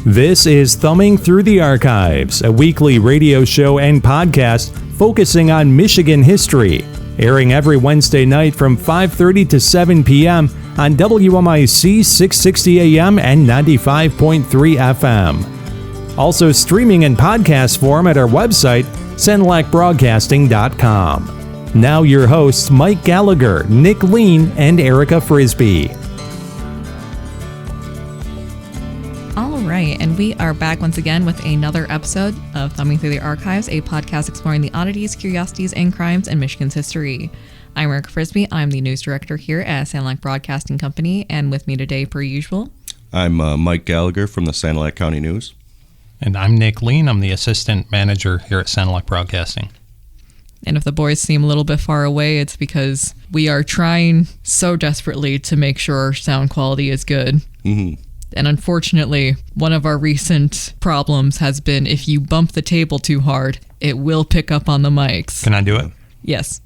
This is Thumbing Through the Archives, a weekly radio show and podcast focusing on Michigan history, airing every Wednesday night from 5:30 to 7 p.m. on WMIC 660 AM and 95.3 FM. Also streaming in podcast form at our website, senlacbroadcasting.com. Now your hosts Mike Gallagher, Nick Lean, and Erica Frisbee. Right, and we are back once again with another episode of Thumbing Through the Archives, a podcast exploring the oddities, curiosities, and crimes in Michigan's history. I'm Erica Frisbee. I'm the news director here at Sanilac Broadcasting Company, and with me today, per usual, I'm Mike Gallagher from the Sanilac County News. And I'm Nick Lean. I'm the assistant manager here at Sanilac Broadcasting. And if the boys seem a little bit far away, it's because we are trying so desperately to make sure our sound quality is good. Mm-hmm. And unfortunately, one of our recent problems has been if you bump the table too hard, it will pick up on the mics. Can I do it? Yes.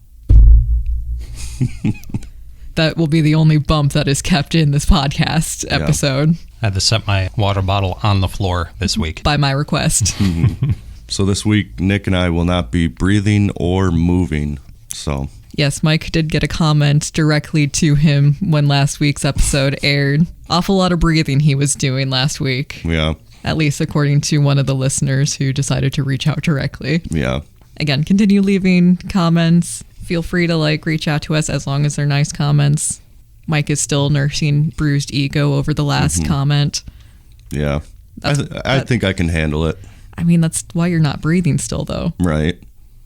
That will be the only bump that is kept in this podcast episode. I had to set my water bottle on the floor this week. By my request. Mm-hmm. So this week, Nick and I will not be breathing or moving, so... Yes, Mike did get a comment directly to him when last week's episode aired. Awful lot of breathing he was doing last week. Yeah. At least according to one of the listeners who decided to reach out directly. Yeah. Again, continue leaving comments. Feel free to reach out to us as long as they're nice comments. Mike is still nursing bruised ego over the last comment. Yeah. I think I can handle it. I mean, that's why you're not breathing still, though. Right.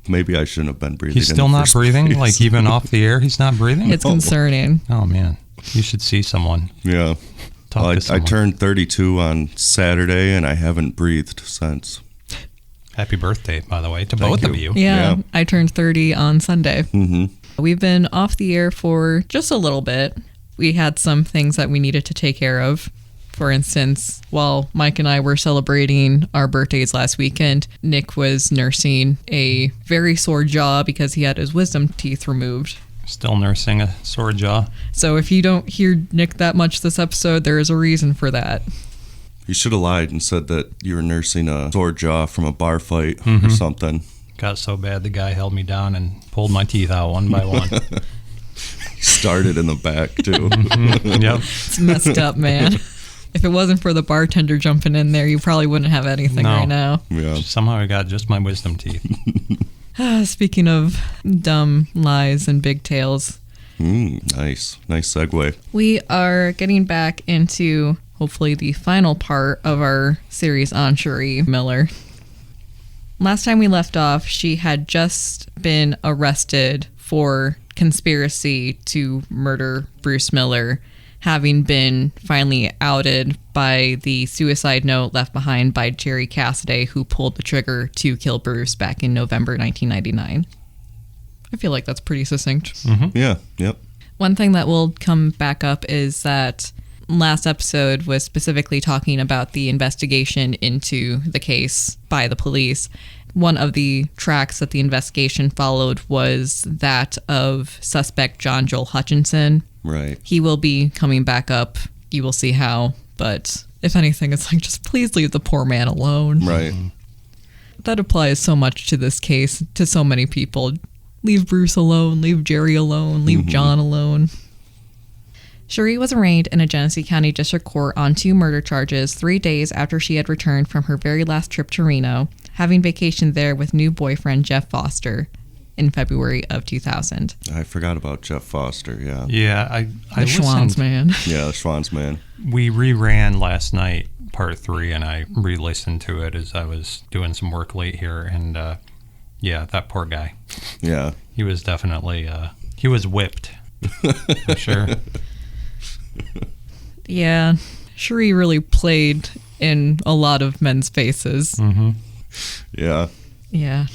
Maybe I shouldn't have been breathing. He's still not breathing? Like, even off the air, he's not breathing? It's concerning. Oh, man. You should see someone. Yeah. Talk to someone. I turned 32 on Saturday, and I haven't breathed since. Happy birthday, by the way, to both of you. Yeah, I turned 30 on Sunday. Mm-hmm. We've been off the air for just a little bit. We had some things that we needed to take care of. For instance, while Mike and I were celebrating our birthdays last weekend, Nick was nursing a very sore jaw because he had his wisdom teeth removed. Still nursing a sore jaw. So if you don't hear Nick that much this episode, there is a reason for that. You should have lied and said that you were nursing a sore jaw from a bar fight or something. Got so bad the guy held me down and pulled my teeth out one by one. He started in the back, too. Yep. It's messed up, man. If it wasn't for the bartender jumping in there, you probably wouldn't have anything right now. Yeah. Somehow I got just my wisdom teeth. Speaking of dumb lies and big tales. Nice. Nice segue. We are getting back into, hopefully, the final part of our series on Sharee Miller. Last time we left off, she had just been arrested for conspiracy to murder Bruce Miller, having been finally outed by the suicide note left behind by Jerry Cassidy, who pulled the trigger to kill Bruce back in November 1999. I feel like that's pretty succinct. Mm-hmm. Yeah, yep. One thing that will come back up is that last episode was specifically talking about the investigation into the case by the police. One of the tracks that the investigation followed was that of suspect John Joel Hutchinson. Right. He will be coming back up. You will see how. But if anything, it's just please leave the poor man alone. Right. That applies so much to this case, to so many people. Leave Bruce alone. Leave Jerry alone. Leave John alone. Sharee was arraigned in a Genesee County District Court on 2 murder charges 3 days after she had returned from her very last trip to Reno, having vacationed there with new boyfriend Jeff Foster in February of 2000. I forgot about Jeff Foster, yeah. Yeah, I the Schwann's man. Yeah, the Schwann's man. We reran last night, part 3, and I re-listened to it as I was doing some work late here, and yeah, that poor guy. Yeah. He was definitely, he was whipped, for sure. Yeah, Sharee really played in a lot of men's faces. Mm-hmm. Yeah. Yeah.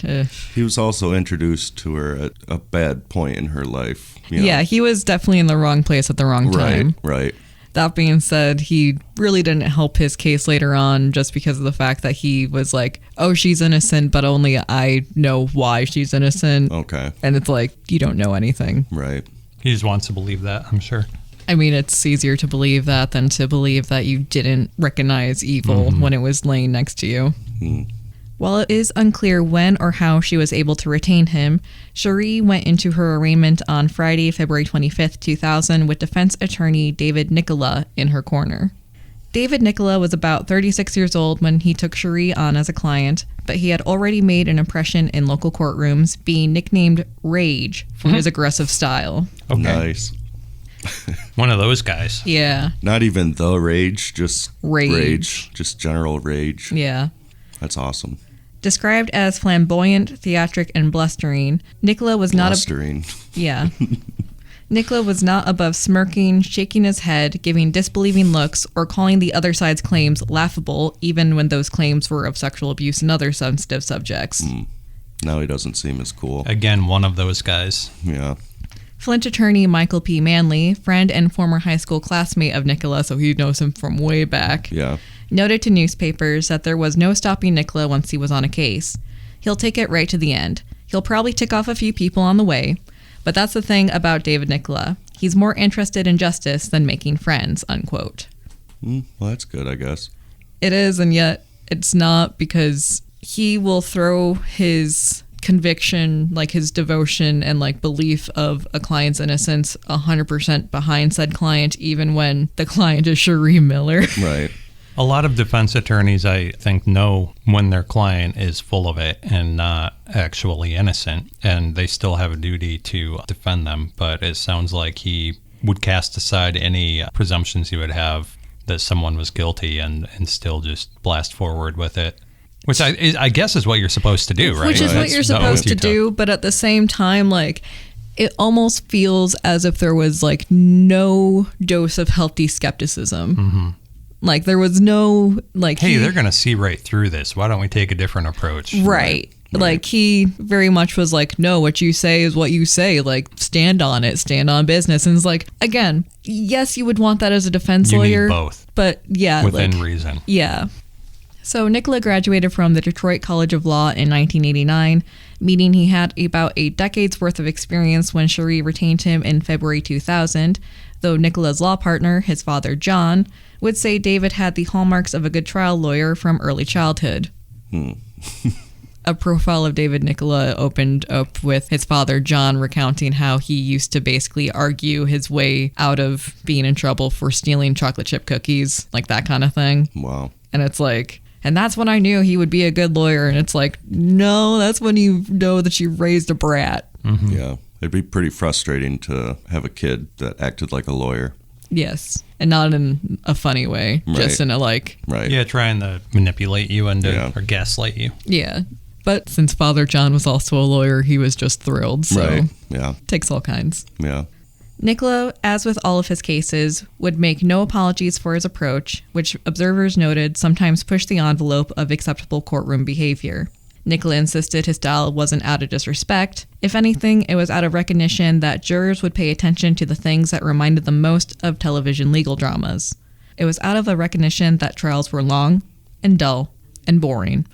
He was also introduced to her at a bad point in her life. You know? Yeah, he was definitely in the wrong place at the wrong time. Right. That being said, he really didn't help his case later on just because of the fact that he was like, oh, she's innocent, but only I know why she's innocent. Okay. And it's like, you don't know anything. Right. He just wants to believe that, I'm sure. I mean, it's easier to believe that than to believe that you didn't recognize evil when it was laying next to you. While it is unclear when or how she was able to retain him, Sharee went into her arraignment on Friday, February 25th, 2000, with defense attorney David Nicola in her corner. David Nicola was about 36 years old when he took Sharee on as a client, but he had already made an impression in local courtrooms, being nicknamed Rage for his aggressive style. Okay. Nice. One of those guys. Yeah. Not even the rage, just Rage. just general rage. Yeah. That's awesome. Described as flamboyant, theatric, and blustering, Nicola was not Blustering. Yeah. Nicola was not above smirking, shaking his head, giving disbelieving looks, or calling the other side's claims laughable, even when those claims were of sexual abuse and other sensitive subjects. Now he doesn't seem as cool. Again, one of those guys. Yeah. Flint attorney Michael P. Manley, friend and former high school classmate of Nicola, so he knows him from way back, Yeah. noted to newspapers that there was no stopping Nicola once he was on a case. He'll take it right to the end. He'll probably tick off a few people on the way. But that's the thing about David Nicola. He's more interested in justice than making friends, unquote. Well, that's good, I guess. It is, and yet it's not, because he will throw his conviction, like his devotion and like belief of a client's innocence 100% behind said client, even when the client is Sharee Miller. Right. A lot of defense attorneys, I think, know when their client is full of it and not actually innocent, and they still have a duty to defend them. But it sounds like he would cast aside any presumptions he would have that someone was guilty and still just blast forward with it. Which I guess is what you're supposed to do, right? Which is what That's you're the supposed oath to you do, but at the same time, like, it almost feels as if there was like no dose of healthy skepticism. Like there was no like, Hey, they're going to see right through this. Why don't we take a different approach? Right. Like he very much was like, no, what you say is what you say. Like stand on it, stand on business. And it's like, again, yes, you would want that as a defense You lawyer. need both. But yeah. Within like, reason. Yeah. So Nicola graduated from the Detroit College of Law in 1989, meaning he had about a decade's worth of experience when Sharee retained him in February 2000, though Nicola's law partner, his father John, would say David had the hallmarks of a good trial lawyer from early childhood. A profile of David Nicola opened up with his father John recounting how he used to basically argue his way out of being in trouble for stealing chocolate chip cookies, like that kind of thing. Wow. And it's like, and that's when I knew he would be a good lawyer. And it's like, no, that's when you know that you raised a brat. Yeah. It'd be pretty frustrating to have a kid that acted like a lawyer. Yes. And not in a funny way, just in a like, Right. Yeah, trying to manipulate you into or gaslight you. yeah. But since Father John was also a lawyer, he was just thrilled. So Right. Yeah. takes all kinds. Yeah. Nicola, as with all of his cases, would make no apologies for his approach, which observers noted sometimes pushed the envelope of acceptable courtroom behavior. Nicola insisted his style wasn't out of disrespect. If anything, it was out of recognition that jurors would pay attention to the things that reminded them most of television legal dramas. It was out of a recognition that trials were long and dull and boring.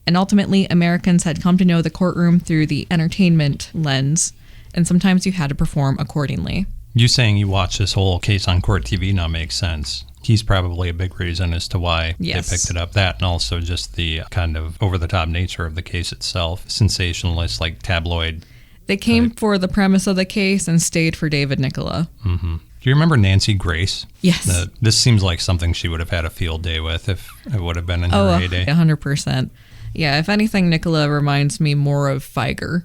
And ultimately, Americans had come to know the courtroom through the entertainment lens, and sometimes you had to perform accordingly. You saying you watched this whole case on court TV now makes sense. He's probably a big reason as to why they picked it up. That and also just the kind of over-the-top nature of the case itself. Sensationalist, like tabloid. They came for the premise of the case and stayed for David Nicola. Mm-hmm. Do you remember Nancy Grace? Yes. This seems like something she would have had a field day with if it would have been in her heyday. 100%. Yeah, if anything, Nicola reminds me more of Feiger.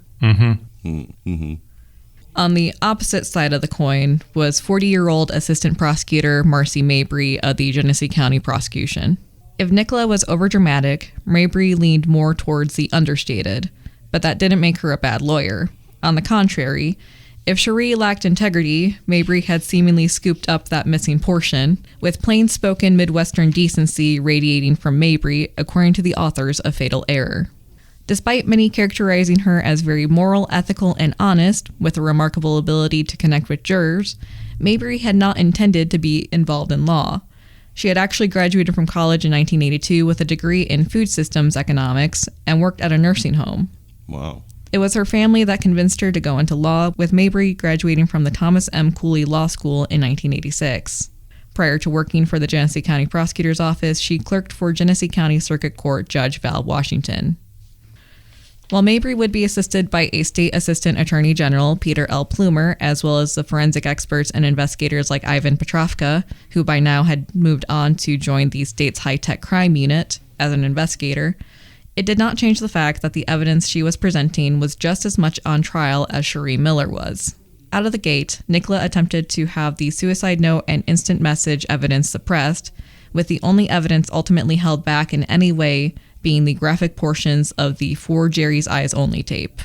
On the opposite side of the coin was 40-year-old Assistant Prosecutor Marcy Mabry of the Genesee County Prosecution. If Nicola was overdramatic, Mabry leaned more towards the understated, but that didn't make her a bad lawyer. On the contrary, if Sharee lacked integrity, Mabry had seemingly scooped up that missing portion, with plain-spoken Midwestern decency radiating from Mabry, according to the authors of Fatal Error. Despite many characterizing her as very moral, ethical, and honest, with a remarkable ability to connect with jurors, Mabry had not intended to be involved in law. She had actually graduated from college in 1982 with a degree in food systems economics and worked at a nursing home. Wow. It was her family that convinced her to go into law, with Mabry graduating from the Thomas M. Cooley Law School in 1986. Prior to working for the Genesee County Prosecutor's Office, she clerked for Genesee County Circuit Court Judge Val Washington. While Mabry would be assisted by a state assistant attorney general, Peter L. Plumer, as well as the forensic experts and investigators like Ivan Petrovka, who by now had moved on to join the state's high-tech crime unit as an investigator, it did not change the fact that the evidence she was presenting was just as much on trial as Sharee Miller was. Out of the gate, Nicola attempted to have the suicide note and instant message evidence suppressed, with the only evidence ultimately held back in any way being the graphic portions of the For Jerry's Eyes Only tape.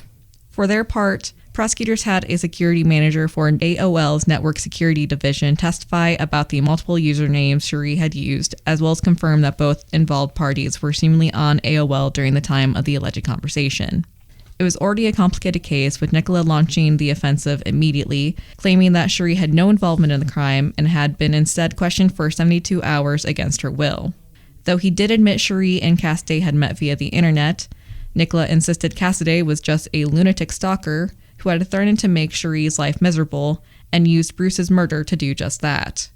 For their part, prosecutors had a security manager for AOL's network security division testify about the multiple usernames Sharee had used, as well as confirm that both involved parties were seemingly on AOL during the time of the alleged conversation. It was already a complicated case, with Nicola launching the offensive immediately, claiming that Sharee had no involvement in the crime and had been instead questioned for 72 hours against her will. Though he did admit Sharee and Cassidy had met via the internet, Nicola insisted Cassidy was just a lunatic stalker who had threatened to make Sharee's life miserable and used Bruce's murder to do just that.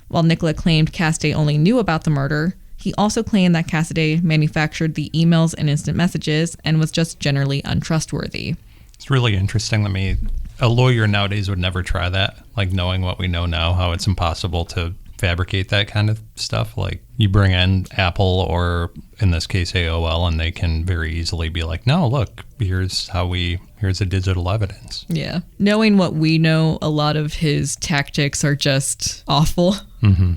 While Nicola claimed Cassidy only knew about the murder, he also claimed that Cassidy manufactured the emails and instant messages and was just generally untrustworthy. It's really interesting to me. A lawyer nowadays would never try that, like knowing what we know now, how it's impossible to fabricate that kind of stuff. Like you bring in Apple or in this case AOL and they can very easily be like, no, look, here's the digital evidence. Yeah. Knowing what we know, a lot of his tactics are just awful. Mm-hmm.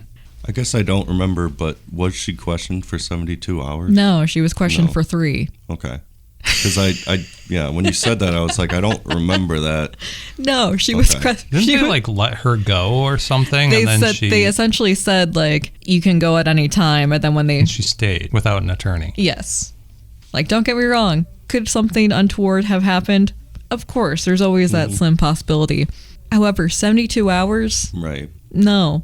I guess I don't remember, but was she questioned for 72 hours? No, she was questioned for 3. Okay. Because when you said that, I was like, I don't remember that. No, she was. Didn't they like let her go or something? They and then they essentially said like you can go at any time, and then when she stayed without an attorney. Yes, like don't get me wrong, could something untoward have happened? Of course, there's always that slim possibility. However, 72 hours, right? No.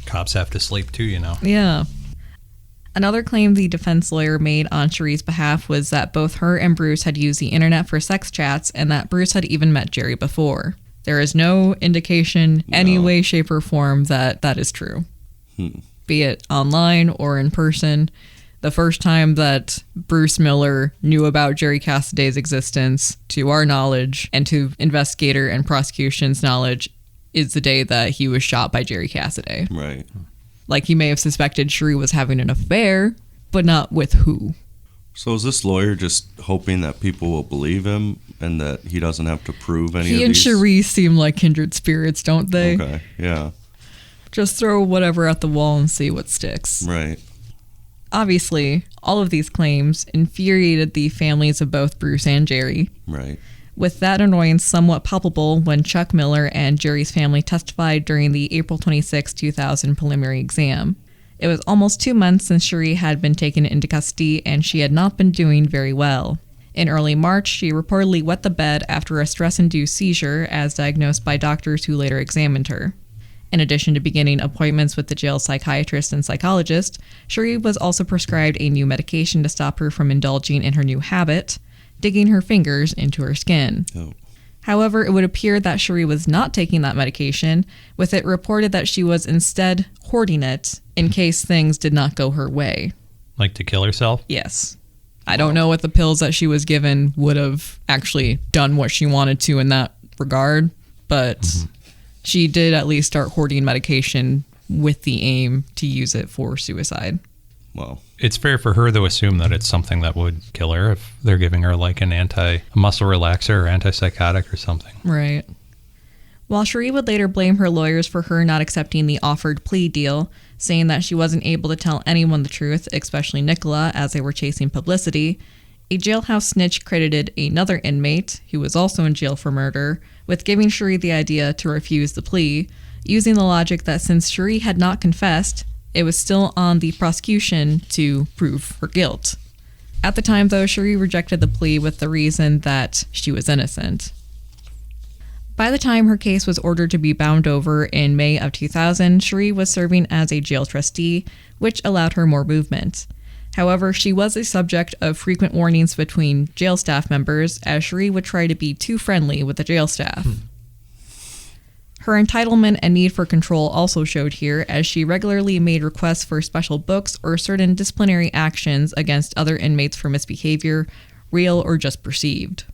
Cops have to sleep too, you know. Yeah. Another claim the defense lawyer made on Sharee's behalf was that both her and Bruce had used the internet for sex chats and that Bruce had even met Jerry before. There is no indication, any way, shape, or form that is true. Be it online or in person. The first time that Bruce Miller knew about Jerry Cassidy's existence, to our knowledge, and to investigator and prosecution's knowledge, is the day that he was shot by Jerry Cassidy. Right. Like, he may have suspected Sharee was having an affair, but not with who. So is this lawyer just hoping that people will believe him and that he doesn't have to prove any of these? He and Sharee seem like kindred spirits, don't they? Okay, yeah. Just throw whatever at the wall and see what sticks. Right. Obviously, all of these claims infuriated the families of both Bruce and Jerry. Right. With that annoyance somewhat palpable when Chuck Miller and Jerry's family testified during the April 26, 2000 preliminary exam. It was almost 2 months since Sharee had been taken into custody, and she had not been doing very well. In early March, she reportedly wet the bed after a stress-induced seizure, as diagnosed by doctors who later examined her. In addition to beginning appointments with the jail psychiatrist and psychologist, Sharee was also prescribed a new medication to stop her from indulging in her new habit, digging her fingers into her skin. Oh. However, it would appear that Sharee was not taking that medication, with it reported that she was instead hoarding it in case things did not go her way. Like to kill herself? Yes. I don't know what the pills that she was given would have actually done what she wanted to in that regard, but she did at least start hoarding medication with the aim to use it for suicide. Wow. It's fair for her to assume that it's something that would kill her if they're giving her like a muscle relaxer or antipsychotic or something. Right. While Sharee would later blame her lawyers for her not accepting the offered plea deal, saying that she wasn't able to tell anyone the truth, especially Nicola, as they were chasing publicity, a jailhouse snitch credited another inmate, who was also in jail for murder, with giving Sharee the idea to refuse the plea, using the logic that since Sharee had not confessed, it was still on the prosecution to prove her guilt. At the time, though, Sharee rejected the plea with the reason that she was innocent. By the time her case was ordered to be bound over in May of 2000, Sharee was serving as a jail trustee, which allowed her more movement. However, she was a subject of frequent warnings between jail staff members, as Sharee would try to be too friendly with the jail staff. Her entitlement and need for control also showed here, as she regularly made requests for special books or certain disciplinary actions against other inmates for misbehavior, real or just perceived.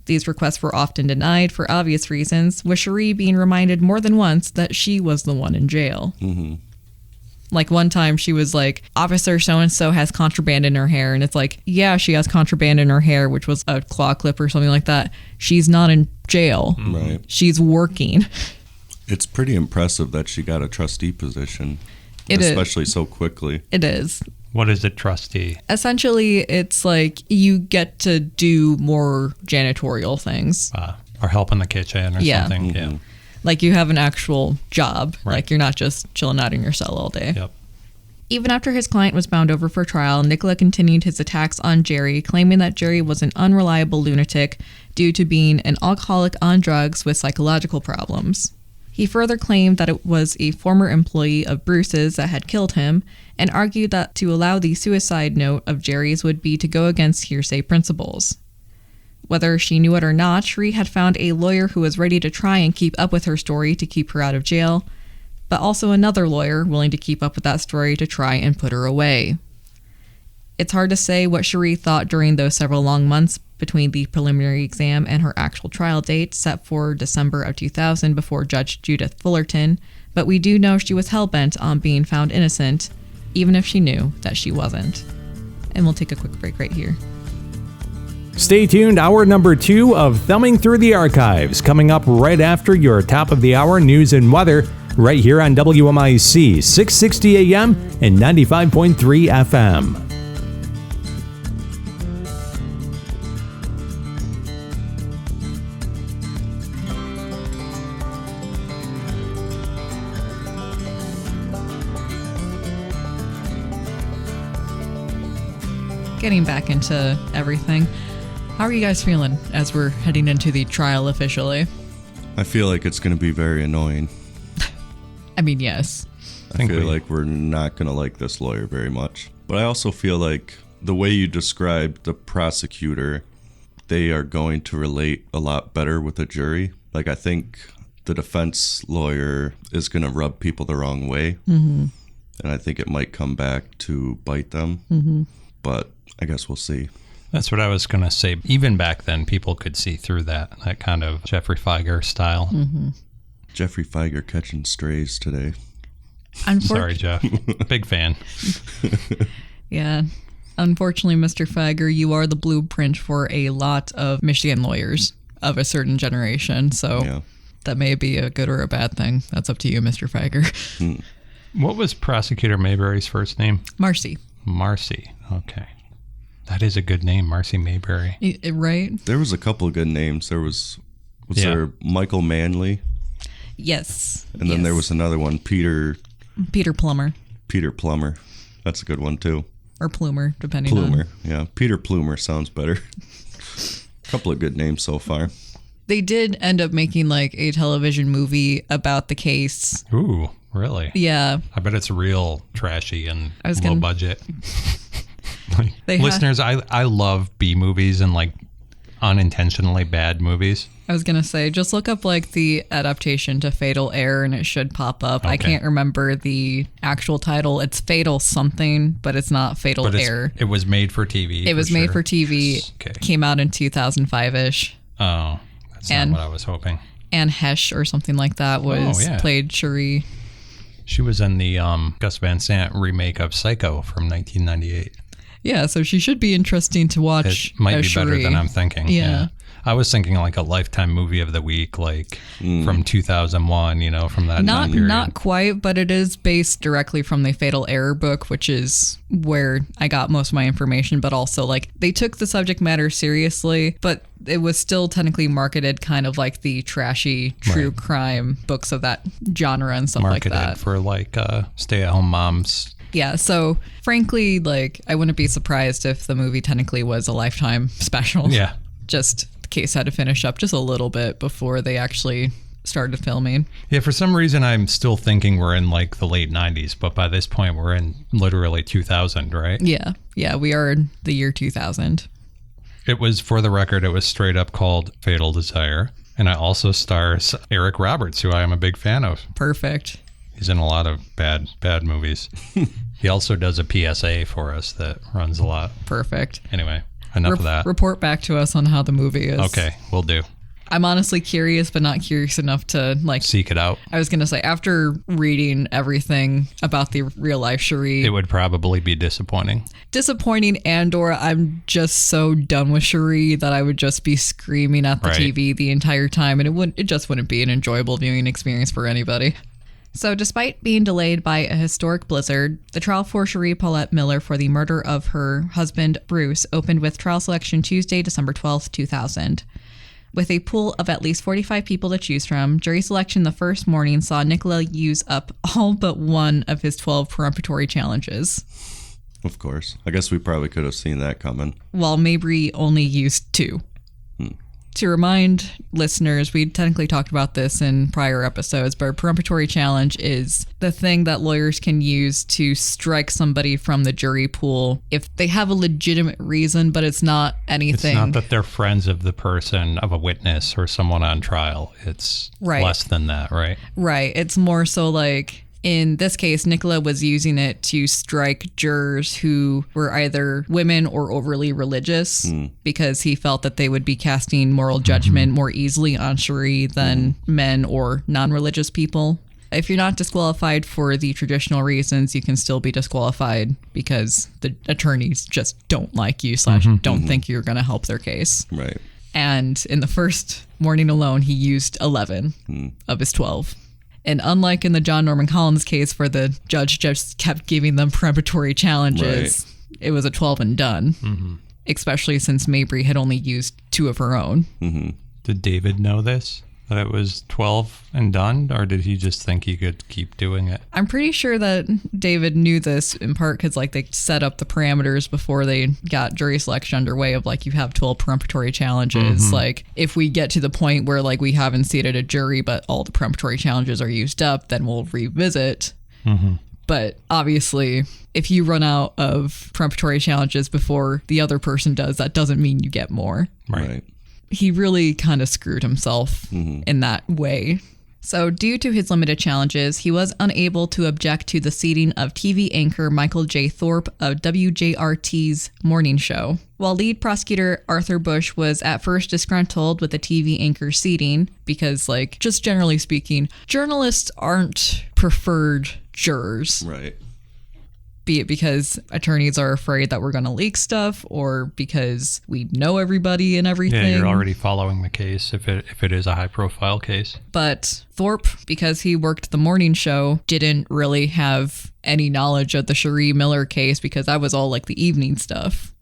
These requests were often denied for obvious reasons, with Sharee being reminded more than once that she was the one in jail. Mm-hmm. Like one time she was like, Officer so-and-so has contraband in her hair. And it's like, yeah, she has contraband in her hair, which was a claw clip or something like that. She's not in jail. Right. She's working. It's pretty impressive that she got a trustee position, especially so quickly. It is. What is a trustee? Essentially, it's like you get to do more janitorial things. Or help in the kitchen or something. Mm-hmm. Yeah. Like you have an actual job. Right. Like you're not just chilling out in your cell all day. Yep. Even after his client was bound over for trial, Nicola continued his attacks on Jerry, claiming that Jerry was an unreliable lunatic due to being an alcoholic on drugs with psychological problems. He further claimed that it was a former employee of Bruce's that had killed him, and argued that to allow the suicide note of Jerry's would be to go against hearsay principles. Whether she knew it or not, Sharee had found a lawyer who was ready to try and keep up with her story to keep her out of jail, but also another lawyer willing to keep up with that story to try and put her away. It's hard to say what Sharee thought during those several long months between the preliminary exam and her actual trial date set for December of 2000 before Judge Judith Fullerton, but we do know she was hell-bent on being found innocent, even if she knew that she wasn't. And we'll take a quick break right here. Stay tuned, hour number 2 of Thumbing Through the Archives, coming up right after your top of the hour news and weather, right here on WMIC 660 AM and 95.3 FM. Getting back into everything, how are you guys feeling as we're heading into the trial officially? I feel like it's going to be very annoying. I mean, yes. I feel like we're not going to like this lawyer very much. But I also feel like the way you described the prosecutor, they are going to relate a lot better with a jury. Like, I think the defense lawyer is going to rub people the wrong way. Mm-hmm. And I think it might come back to bite them. Mm-hmm. But I guess we'll see. That's what I was going to say. Even back then, people could see through that kind of Jeffrey Feiger style. Mm-hmm. Jeffrey Feiger catching strays today. Sorry, Jeff. Big fan. Yeah. Unfortunately, Mr. Feiger, you are the blueprint for a lot of Michigan lawyers of a certain generation. So that may be a good or a bad thing. That's up to you, Mr. Feiger. What was Prosecutor Mayberry's first name? Marcy. Marcy. Okay. That is a good name, Marcy Mayberry. Right? There was a couple of good names. Was there Michael Manley? Yes. And then there was another one, Peter Plummer. Peter Plummer. That's a good one too. Or Plumer, depending Plumer, on. yeah. Peter Plumer sounds better. A couple of good names so far. They did end up making like a television movie about the case. Ooh, really? Yeah. I bet it's real trashy and low budget. Listeners, I love B movies and like unintentionally bad movies. I was gonna say, just look up like the adaptation to Fatal Error and it should pop up. Okay. I can't remember the actual title. It's Fatal something, but it's not Fatal Error. It was made for TV. It was made for TV. Okay. Came out in 2005-ish. Oh, that's not what I was hoping. Anne Hesh or something like that played Sharee. She was in the Gus Van Sant remake of Psycho from 1998. Yeah, so she should be interesting to watch. It might be better than I'm thinking. Yeah. I was thinking like a Lifetime movie of the week, like from 2001, from that time period. Not quite, but it is based directly from the Fatal Error book, which is where I got most of my information. But also, like, they took the subject matter seriously, but it was still technically marketed kind of like the trashy true crime books of that genre and stuff like that. Marketed for like stay-at-home moms. Yeah, so frankly, like, I wouldn't be surprised if the movie technically was a Lifetime special. Yeah. Just the case had to finish up just a little bit before they actually started filming. Yeah, for some reason I'm still thinking we're in like the late 90s, but by this point we're in literally 2000, right? Yeah. Yeah, we are in the year 2000. It was, for the record, it was straight up called Fatal Desire. And it also stars Eric Roberts, who I am a big fan of. Perfect. He's in a lot of bad movies. He also does a PSA for us that runs a lot. Perfect. Anyway, enough of that. Report back to us on how the movie is. Okay, will do. I'm honestly curious, but not curious enough to like seek it out. I was going to say, after reading everything about the real life Sharee, it would probably be disappointing. And/or I'm just so done with Sharee that I would just be screaming at the TV the entire time, and it just wouldn't be an enjoyable viewing experience for anybody. So despite being delayed by a historic blizzard, the trial for Sharee Paulette Miller for the murder of her husband, Bruce, opened with trial selection Tuesday, December 12th, 2000. With a pool of at least 45 people to choose from, jury selection the first morning saw Nicola use up all but one of his 12 peremptory challenges. Of course. I guess we probably could have seen that coming. While Mabry only used 2. To remind listeners, we technically talked about this in prior episodes, but a peremptory challenge is the thing that lawyers can use to strike somebody from the jury pool if they have a legitimate reason, but it's not anything. It's not that they're friends of the person, of a witness or someone on trial. It's less than that, right? Right. It's more so like, in this case, Nicola was using it to strike jurors who were either women or overly religious because he felt that they would be casting moral judgment more easily on Sharee than men or non-religious people. If you're not disqualified for the traditional reasons, you can still be disqualified because the attorneys just don't like you / don't think you're going to help their case. Right. And in the first morning alone, he used 11 of his 12. And unlike in the John Norman Collins case where the judge just kept giving them peremptory challenges, it was a 12 and done, especially since Mabry had only used 2 of her own. Did David know this? That it was 12 and done? Or did he just think he could keep doing it? I'm pretty sure that David knew this in part because like they set up the parameters before they got jury selection underway of like, you have 12 peremptory challenges. Like if we get to the point where like we haven't seated a jury but all the peremptory challenges are used up, then we'll revisit. But obviously, if you run out of peremptory challenges before the other person does, that doesn't mean you get more. Right. He really kind of screwed himself in that way. So due to his limited challenges, he was unable to object to the seating of TV anchor Michael J. Thorpe of WJRT's morning show. While lead prosecutor Arthur Bush was at first disgruntled with the TV anchor seating, because like, just generally speaking, journalists aren't preferred jurors. Right. Be it because attorneys are afraid that we're going to leak stuff or because we know everybody and everything. Yeah, you're already following the case if it is a high-profile case. But Thorpe, because he worked the morning show, didn't really have any knowledge of the Sharee Miller case because that was all like the evening stuff.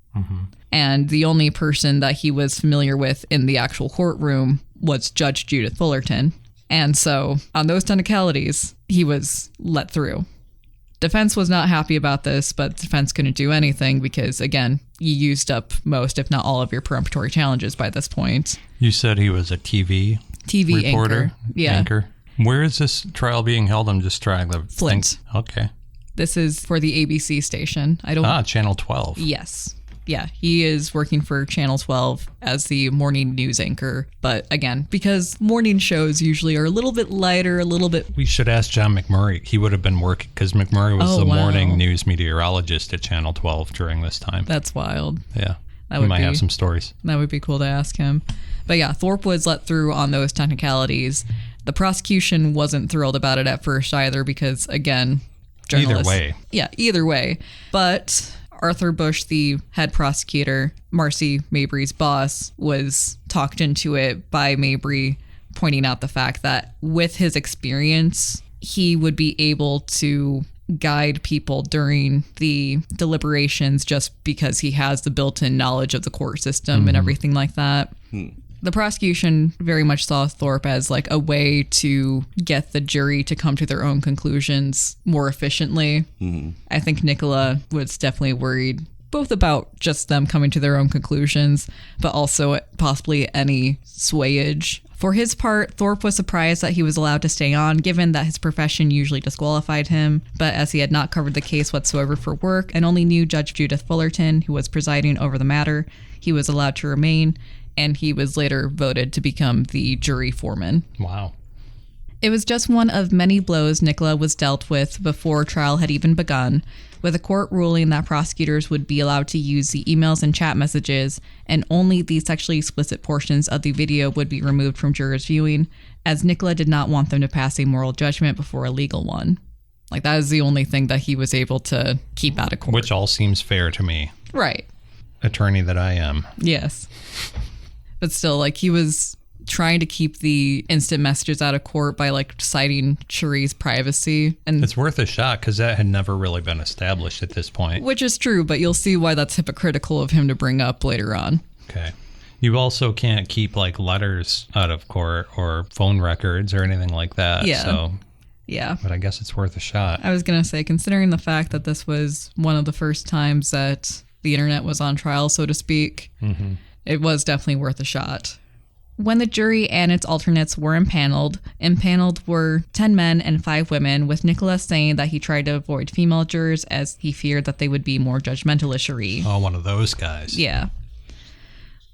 And the only person that he was familiar with in the actual courtroom was Judge Judith Fullerton. And so on those technicalities, he was let through. Defense was not happy about this, but defense couldn't do anything because, again, you used up most, if not all, of your peremptory challenges by this point. You said he was a TV reporter? Anchor. Yeah. Anchor. Where is this trial being held? I'm just trying to Flint. think. Okay. This is for the ABC station. Channel 12. Yes. Yeah, he is working for Channel 12 as the morning news anchor. But again, because morning shows usually are a little bit lighter, a little bit... We should ask John McMurray. He would have been working because McMurray was the morning news meteorologist at Channel 12 during this time. That's wild. Yeah. We might have some stories. That would be cool to ask him. But yeah, Thorpe was let through on those technicalities. The prosecution wasn't thrilled about it at first either because, again, journalists... Either way. Yeah, either way. But... Arthur Bush, the head prosecutor, Marcy Mabry's boss, was talked into it by Mabry pointing out the fact that with his experience, he would be able to guide people during the deliberations just because he has the built-in knowledge of the court system and everything like that. The prosecution very much saw Thorpe as like a way to get the jury to come to their own conclusions more efficiently. I think Nicola was definitely worried both about just them coming to their own conclusions, but also possibly any swayage. For his part, Thorpe was surprised that he was allowed to stay on, given that his profession usually disqualified him, but as he had not covered the case whatsoever for work and only knew Judge Judith Fullerton, who was presiding over the matter, he was allowed to remain, and he was later voted to become the jury foreman. Wow. It was just one of many blows Nicola was dealt with before trial had even begun, with a court ruling that prosecutors would be allowed to use the emails and chat messages, and only the sexually explicit portions of the video would be removed from jurors' viewing, as Nicola did not want them to pass a moral judgment before a legal one. Like, that is the only thing that he was able to keep out of court. Which all seems fair to me. Right. Attorney that I am. Yes. But still, like, he was trying to keep the instant messages out of court by, like, citing Sharee's privacy. And it's worth a shot because that had never really been established at this point. Which is true, but you'll see why that's hypocritical of him to bring up later on. Okay. You also can't keep, like, letters out of court or phone records or anything like that. Yeah. So, yeah. But I guess it's worth a shot. I was going to say, considering the fact that this was one of the first times that the internet was on trial, so to speak, it was definitely worth a shot. When the jury and its alternates were impaneled were 10 men and 5 women, with Nicholas saying that he tried to avoid female jurors as he feared that they would be more judgmental of Sharee. Oh, one of those guys. Yeah.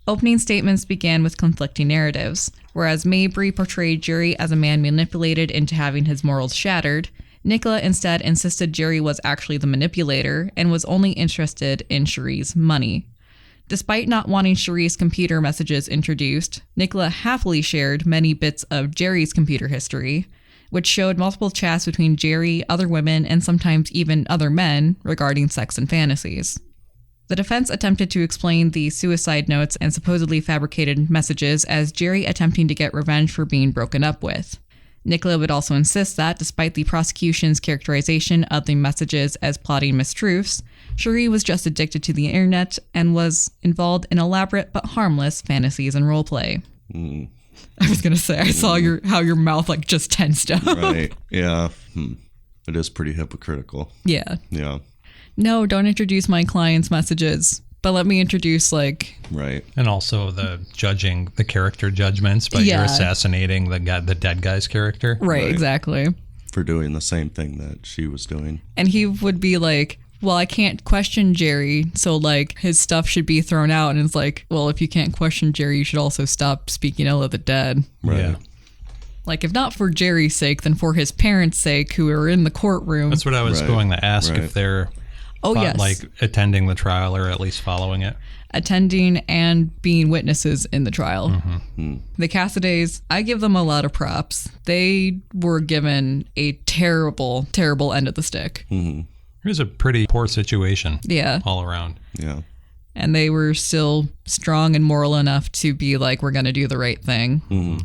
Opening statements began with conflicting narratives. Whereas Mabry portrayed Jerry as a man manipulated into having his morals shattered, Nicola instead insisted Jerry was actually the manipulator and was only interested in Sharee's money. Despite not wanting Sharee's computer messages introduced, Nicola happily shared many bits of Jerry's computer history, which showed multiple chats between Jerry, other women, and sometimes even other men regarding sex and fantasies. The defense attempted to explain the suicide notes and supposedly fabricated messages as Jerry attempting to get revenge for being broken up with. Nicola would also insist that, despite the prosecution's characterization of the messages as plotting mistruths, Sharee was just addicted to the internet and was involved in elaborate but harmless fantasies and roleplay. I was going to say, I saw how your mouth like just tensed up. Right. Yeah. It is pretty hypocritical. Yeah. Yeah. No, don't introduce my client's messages, but let me introduce like... Right. And also the judging, the character judgments, but you're assassinating the dead guy's character. Right, exactly. For doing the same thing that she was doing. And he would be like, well, I can't question Jerry, so like his stuff should be thrown out. And it's like, well, if you can't question Jerry, you should also stop speaking ill of the dead. Right. Yeah. Like, if not for Jerry's sake, then for his parents' sake, who are in the courtroom. That's what I was going to ask, if they're like attending the trial or at least following it. Attending and being witnesses in the trial. The Cassidays, I give them a lot of props. They were given a terrible, terrible end of the stick. It was a pretty poor situation. Yeah. All around. Yeah. And they were still strong and moral enough to be like, we're going to do the right thing.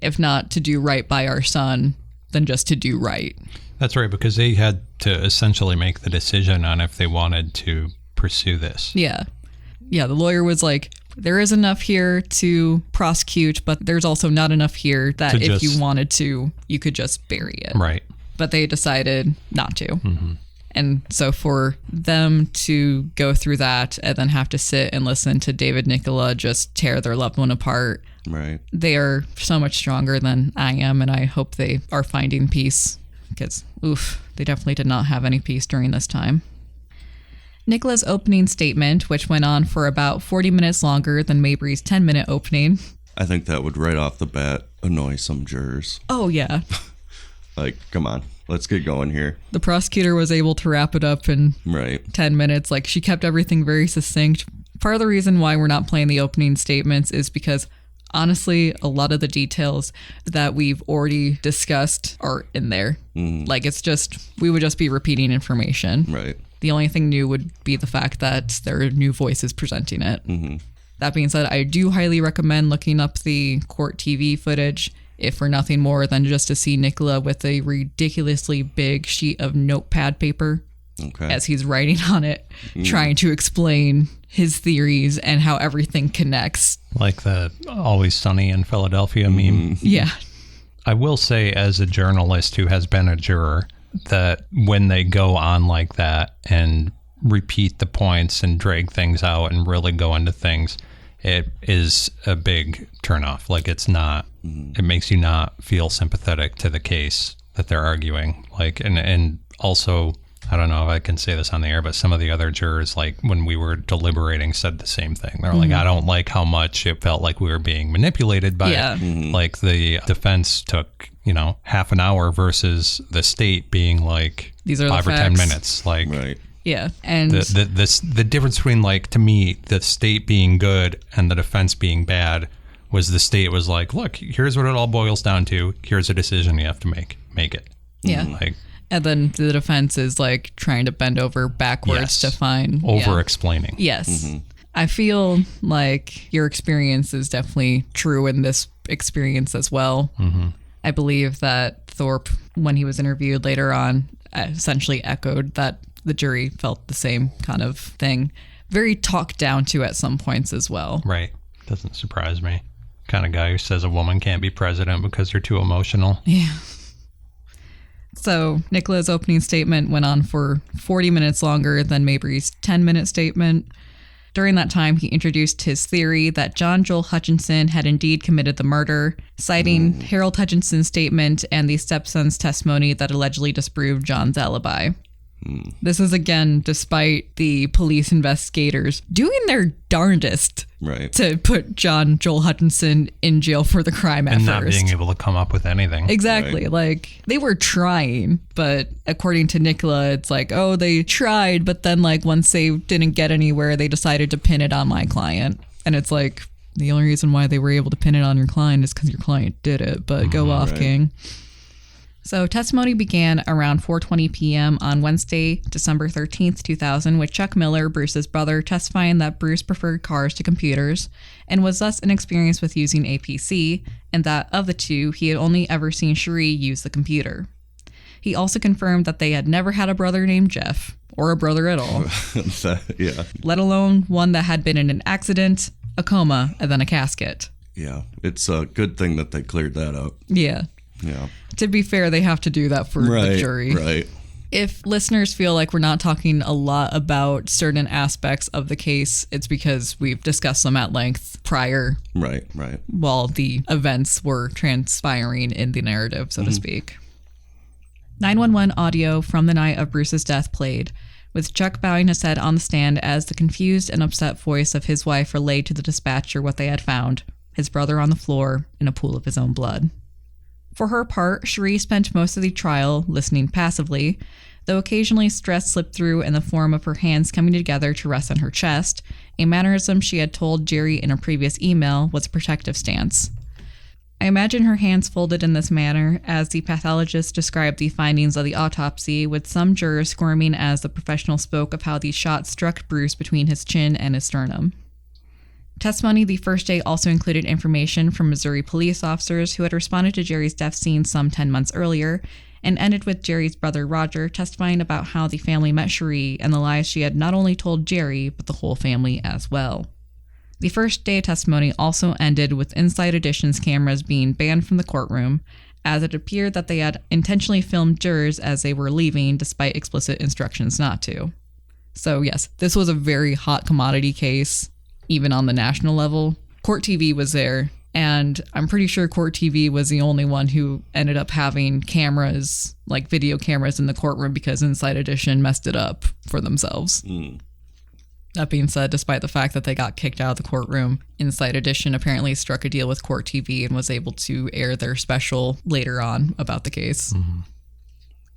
If not to do right by our son, then just to do right. That's right, because they had to essentially make the decision on if they wanted to pursue this. Yeah. Yeah, the lawyer was like, there is enough here to prosecute, but there's also not enough here that if you wanted to, you could just bury it. Right. But they decided not to. And so for them to go through that and then have to sit and listen to David Nicola just tear their loved one apart, right? They are so much stronger than I am, and I hope they are finding peace. Because, they definitely did not have any peace during this time. Nicola's opening statement, which went on for about 40 minutes longer than Mabry's 10-minute opening. I think that would right off the bat annoy some jurors. Oh, yeah. Like, come on, let's get going here. The prosecutor was able to wrap it up in 10 minutes. Like, she kept everything very succinct. Part of the reason why we're not playing the opening statements is because honestly, a lot of the details that we've already discussed are in there. Like, it's just, we would just be repeating information. Right. The only thing new would be the fact that there are new voices presenting it. That being said, I do highly recommend looking up the court TV footage, if for nothing more than just to see Nicola with a ridiculously big sheet of notepad paper as he's writing on it, trying to explain his theories and how everything connects. Like the Always Sunny in Philadelphia meme. Yeah. I will say, as a journalist who has been a juror, that when they go on like that and repeat the points and drag things out and really go into things, it is a big turnoff. Like, it's not, it makes you not feel sympathetic to the case that they're arguing. Like, and also, I don't know if I can say this on the air, but some of the other jurors, like when we were deliberating, said the same thing. They're like, I don't like how much it felt like we were being manipulated by it. Like, the defense took, half an hour versus the state being like these are 5 the or 10 facts. minutes. Like, Right. Yeah. And the difference between, like, to me, the state being good and the defense being bad was the state was like, look, here's what it all boils down to. Here's a decision you have to make it. yeah. Like, And then the defense is like trying to bend over backwards to find over explaining. Yes. I feel like your experience is definitely true in this experience as well. I believe that Thorpe, when he was interviewed later on, essentially echoed that the jury felt the same kind of thing. Very talked down to at some points as well. Right. Doesn't surprise me. Kind of guy who says a woman can't be president because you're too emotional. Yeah. So Nicola's opening statement went on for 40 minutes longer than Mabry's 10-minute statement. During that time, he introduced his theory that John Joel Hutchinson had indeed committed the murder, citing Harold Hutchinson's statement and the stepson's testimony that allegedly disproved John's alibi. This is, again, despite the police investigators doing their darndest to put John Joel Hutchinson in jail for the crime at and first. not being able to come up with anything. Exactly. Like, they were trying, but according to Nicola, it's like, oh, they tried, but then, like, once they didn't get anywhere, they decided to pin it on my client. And it's like, the only reason why they were able to pin it on your client is because your client did it, but go off, King. So testimony began around 4:20 p.m. on Wednesday, December 13th, 2000, with Chuck Miller, Bruce's brother, testifying that Bruce preferred cars to computers and was thus inexperienced with using a PC, and that of the two, he had only ever seen Sharee use the computer. He also confirmed that they had never had a brother named Jeff, or a brother at all, let alone one that had been in an accident, a coma, and then a casket. Yeah, it's a good thing that they cleared that up. Yeah. Yeah. To be fair, they have to do that for the jury. Right. If listeners feel like we're not talking a lot about certain aspects of the case, it's because we've discussed them at length prior. Right. While the events were transpiring in the narrative, so to speak. 911 audio from the night of Bruce's death played, with Chuck bowing his head on the stand as the confused and upset voice of his wife relayed to the dispatcher what they had found, his brother on the floor in a pool of his own blood. For her part, Sharee spent most of the trial listening passively, though occasionally stress slipped through in the form of her hands coming together to rest on her chest, a mannerism she had told Jerry in a previous email was a protective stance. I imagine her hands folded in this manner as the pathologist described the findings of the autopsy, with some jurors squirming as the professional spoke of how the shot struck Bruce between his chin and his sternum. Testimony the first day also included information from Missouri police officers who had responded to Jerry's death scene some 10 months earlier, and ended with Jerry's brother Roger testifying about how the family met Sharee and the lies she had not only told Jerry, but the whole family as well. The first day of testimony also ended with Inside Edition's cameras being banned from the courtroom, as it appeared that they had intentionally filmed jurors as they were leaving despite explicit instructions not to. So yes, this was a very hot commodity case. Even on the national level, Court TV was there, and I'm pretty sure Court TV was the only one who ended up having cameras, like video cameras in the courtroom, because Inside Edition messed it up for themselves. That being said, despite the fact that they got kicked out of the courtroom, Inside Edition apparently struck a deal with Court TV and was able to air their special later on about the case.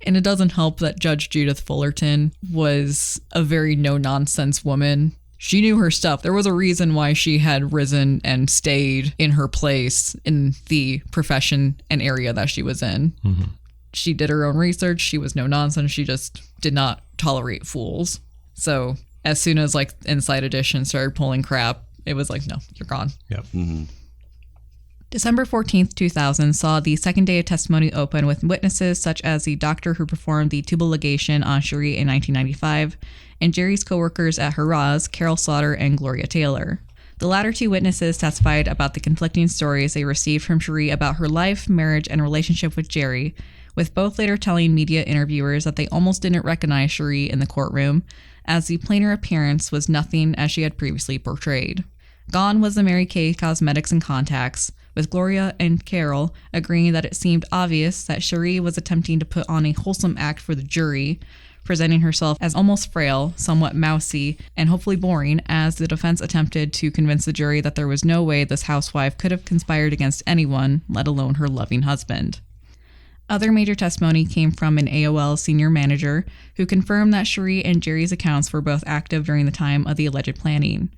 And it doesn't help that Judge Judith Fullerton was a very no-nonsense woman. She knew her stuff. There was a reason why she had risen and stayed in her place in the profession and area that she was in. She did her own research. She was no nonsense. She just did not tolerate fools. So as soon as like Inside Edition started pulling crap, it was like, no, you're gone. Yep. December 14th, 2000 saw the second day of testimony open with witnesses such as the doctor who performed the tubal ligation on Sharee in 1995 and Jerry's co-workers at Haraz, Carol Slaughter and Gloria Taylor. The latter two witnesses testified about the conflicting stories they received from Sharee about her life, marriage, and relationship with Jerry, with both later telling media interviewers that they almost didn't recognize Sharee in the courtroom, as the plainer appearance was nothing as she had previously portrayed. Gone was the Mary Kay cosmetics and contacts, with Gloria and Carol agreeing that it seemed obvious that Sharee was attempting to put on a wholesome act for the jury, presenting herself as almost frail, somewhat mousy, and hopefully boring, as the defense attempted to convince the jury that there was no way this housewife could have conspired against anyone, let alone her loving husband. Other major testimony came from an AOL senior manager who confirmed that Sharee and Jerry's accounts were both active during the time of the alleged planning.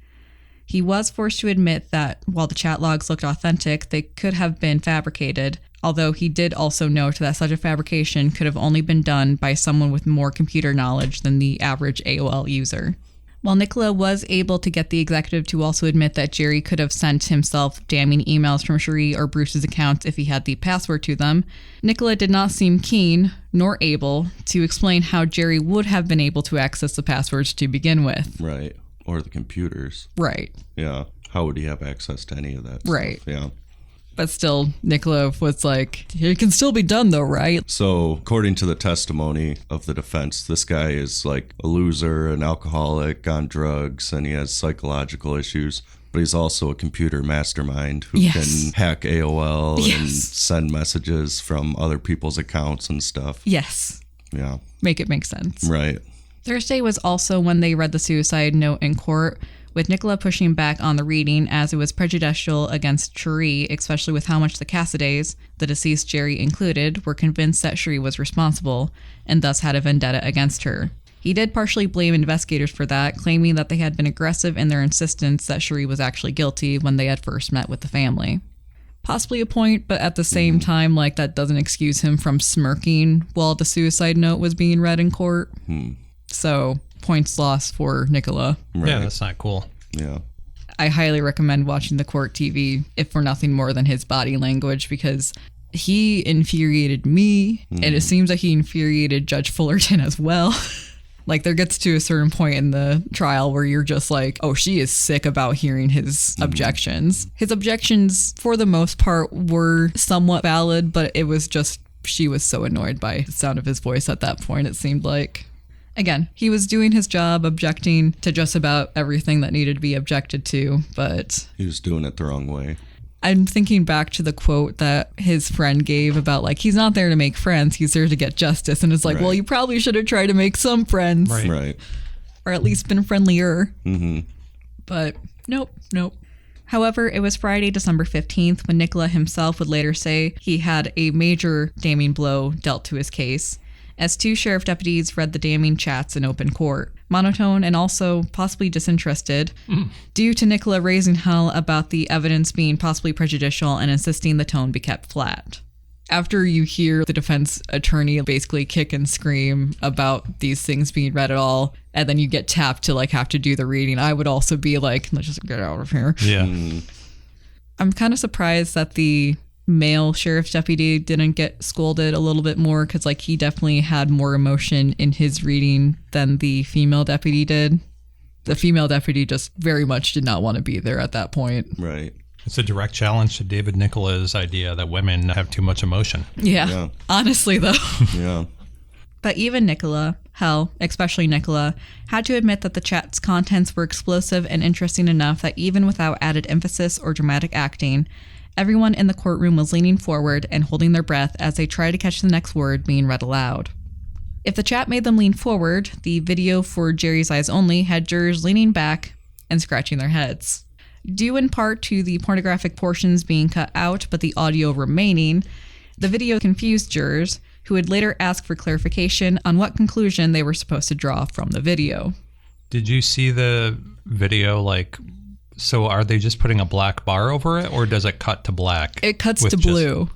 He was forced to admit that while the chat logs looked authentic, they could have been fabricated, although he did also note that such a fabrication could have only been done by someone with more computer knowledge than the average AOL user. While Nicola was able to get the executive to also admit that Jerry could have sent himself damning emails from Sharee or Bruce's accounts if he had the password to them, Nicola did not seem keen, nor able, to explain how Jerry would have been able to access the passwords to begin with. Right. Or the computers. Right. Yeah. How would he have access to any of that Right. stuff? Yeah. But still, Nicola was like, it can still be done though, right? So, according to the testimony of the defense, this guy is like a loser, an alcoholic, on drugs, and he has psychological issues. But he's also a computer mastermind who can hack AOL and send messages from other people's accounts and stuff. Yes. Yeah. Make it make sense. Right. Thursday was also when they read the suicide note in court, with Nicola pushing back on the reading as it was prejudicial against Sharee, especially with how much the Cassidays, the deceased Jerry included, were convinced that Sharee was responsible, and thus had a vendetta against her. He did partially blame investigators for that, claiming that they had been aggressive in their insistence that Sharee was actually guilty when they had first met with the family. Possibly a point, but at the same time, like, that doesn't excuse him from smirking while the suicide note was being read in court. So, points lost for Nicola. Right. Yeah, that's not cool. Yeah. I highly recommend watching the court TV, if for nothing more than his body language, because he infuriated me, and it seems that he infuriated Judge Fullerton as well. Like, there gets to a certain point in the trial where you're just like, oh, she is sick about hearing his objections. His objections, for the most part, were somewhat valid, but it was just, she was so annoyed by the sound of his voice at that point, it seemed like. Again, he was doing his job, objecting to just about everything that needed to be objected to, but He was doing it the wrong way. I'm thinking back to the quote that his friend gave about, like, he's not there to make friends, he's there to get justice. And it's like, well, you probably should have tried to make some friends. Right. Right. Or at least been friendlier. Mm-hmm. But nope. However, it was Friday, December 15th, when Nicola himself would later say he had a major damning blow dealt to his case, as two sheriff deputies read the damning chats in open court, monotone and also possibly disinterested, due to Nicola raising hell about the evidence being possibly prejudicial and insisting the tone be kept flat. After you hear the defense attorney basically kick and scream about these things being read at all, and then you get tapped to, like, have to do the reading, I would also be like, let's just get out of here. Yeah. I'm kind of surprised that the male sheriff's deputy didn't get scolded a little bit more, because, like, he definitely had more emotion in his reading than the female deputy did. The female deputy just very much did not want to be there at that point. Right. It's a direct challenge to David Nicola's idea that women have too much emotion. Yeah. Honestly, though. Yeah. But even Nicola, hell, especially Nicola, had to admit that the chat's contents were explosive and interesting enough that even without added emphasis or dramatic acting, everyone in the courtroom was leaning forward and holding their breath as they tried to catch the next word being read aloud. If the chat made them lean forward, the video for Jerry's Eyes Only had jurors leaning back and scratching their heads. Due in part to the pornographic portions being cut out but the audio remaining, the video confused jurors, who would later ask for clarification on what conclusion they were supposed to draw from the video. Did you see the video, like... So are they just putting a black bar over it, or does it cut to black? It cuts to blue.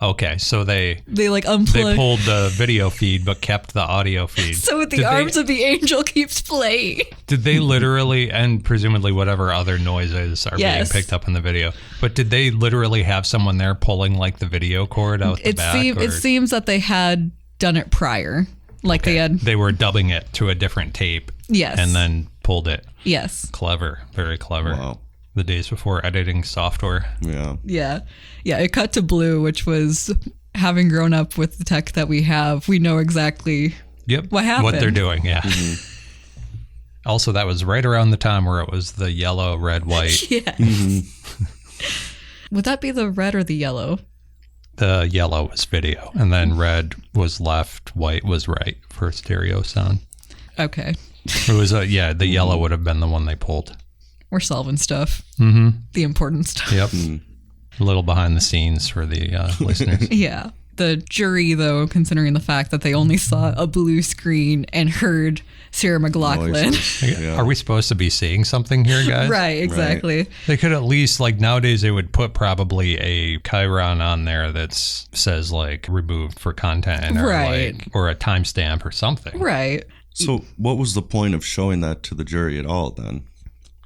Okay, so they like unplug. They pulled the video feed but kept the audio feed. So the arms of the angel keeps playing. Did they literally, and presumably whatever other noises are being picked up in the video, but did they literally have someone there pulling, like, the video cord out the back? It seems that they had done it prior. Like, they were dubbing it to a different tape. Yes. And then pulled it. Yes. Clever. Very clever. Wow. The days before editing software. Yeah. Yeah, it cut to blue, which was, having grown up with the tech that we have, we know exactly what happened. What they're doing, yeah. Also, that was right around the time where it was the yellow, red, white. Yes. Would that be the red or the yellow? The yellow was video, and then red was left, white was right for stereo sound. Okay. It was the yellow would have been the one they pulled. We're solving stuff. Mm-hmm. The important stuff. Yep. A little behind the scenes for the listeners. Yeah. The jury, though, considering the fact that they only saw a blue screen and heard Sarah McLachlan. Yeah. Are we supposed to be seeing something here, guys? Right, exactly. They could at least, like nowadays, they would put probably a chyron on there that says like removed for content or Right. or a timestamp or something. Right. So what was the point of showing that to the jury at all then?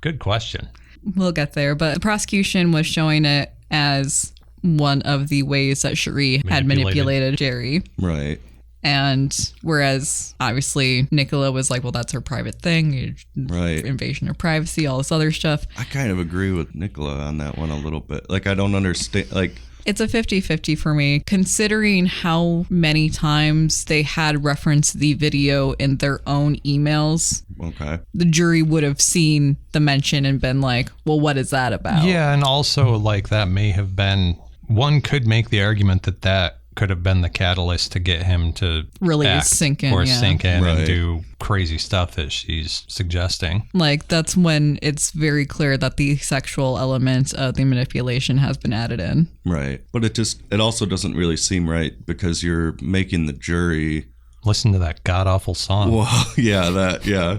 Good question. We'll get there. But the prosecution was showing it as one of the ways that Sharee had manipulated Jerry. Right. And whereas obviously Nicola was like, well, that's her private thing. Right. Invasion of privacy, all this other stuff. I kind of agree with Nicola on that one a little bit. Like, I don't understand. Like, It's a 50-50 for me, considering how many times they had referenced the video in their own emails. okay. The jury would have seen the mention and been like, well, what is that about? Yeah, and also like that may have been, one could make the argument that could have been the catalyst to get him to Really act sink in, or yeah. sink in Right. and do crazy stuff that she's suggesting. Like, that's when it's very clear that the sexual element of the manipulation has been added in. Right. But it also doesn't really seem right because you're making the jury. Listen to that god-awful song. Well, yeah.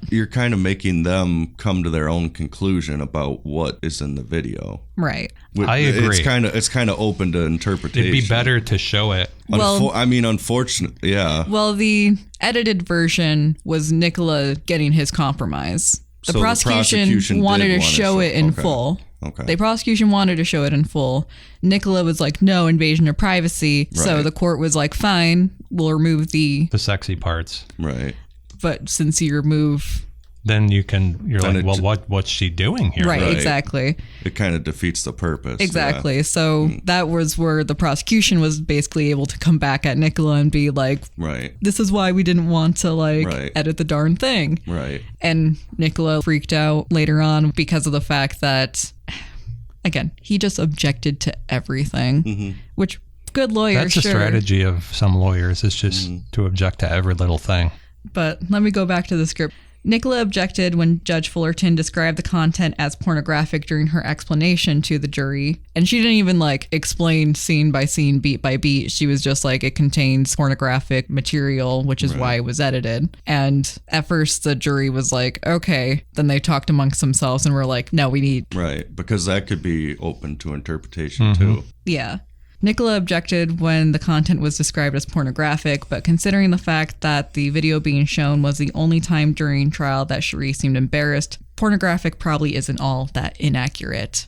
You're kind of making them come to their own conclusion about what is in the video. Right. I agree. It's kind of open to interpretation. It'd be better to show it. Well- Unfortunately, yeah. Well, the edited version was Nicola getting his compromise. The So the prosecution prosecution wanted did to wanna show it in okay. full. Okay. The prosecution wanted to show it in full. Nicola was like, no, invasion of privacy. So Right. the court was like, fine, we'll remove the... The sexy parts. Right. But since you remove... Then you're Then like, well, what's she doing here? Right, Right. exactly. It kind of defeats the purpose. Exactly. Yeah. So that was where the prosecution was basically able to come back at Nicola and be like, Right. this is why we didn't want to Right. edit the darn thing. Right. And Nicola freaked out later on because of the fact that, again, he just objected to everything, which good lawyer, That's a sure. strategy of some lawyers, is just to object to every little thing. But let me go back to the script. Nicola objected when Judge Fullerton described the content as pornographic during her explanation to the jury. And she didn't even explain scene by scene, beat by beat. She was just like, it contains pornographic material, which is why it was edited. And at first the jury was like, okay. Then they talked amongst themselves and were like, no, we need... Right. Because that could be open to interpretation too. Yeah. Nicola objected when the content was described as pornographic, but considering the fact that the video being shown was the only time during trial that Sharee seemed embarrassed, pornographic probably isn't all that inaccurate.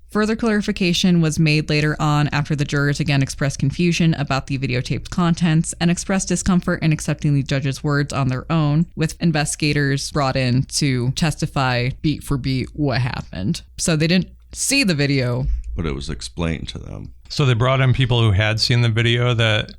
Further clarification was made later on after the jurors again expressed confusion about the videotaped contents and expressed discomfort in accepting the judge's words on their own, with investigators brought in to testify beat for beat what happened. So they didn't see the video. But it was explained to them. So they brought in people who had seen the video that,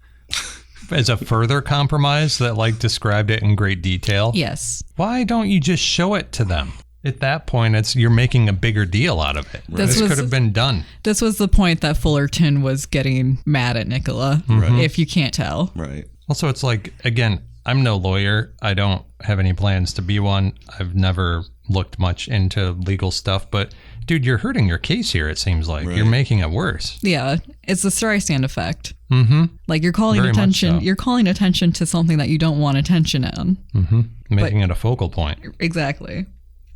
as a further compromise, that described it in great detail. Yes. Why don't you just show it to them? At that point, you're making a bigger deal out of it. This could have been done. This was the point that Fullerton was getting mad at Nicola, if you can't tell. Right. Also, it's again, I'm no lawyer. I don't have any plans to be one. I've never looked much into legal stuff, but dude, you're hurting your case here, it seems like. Right. You're making it worse. Yeah, it's the Streisand effect. Mm-hmm. You're calling Very much attention. so. You're calling attention to something that you don't want attention on. Mm-hmm. Making it a focal point. Exactly.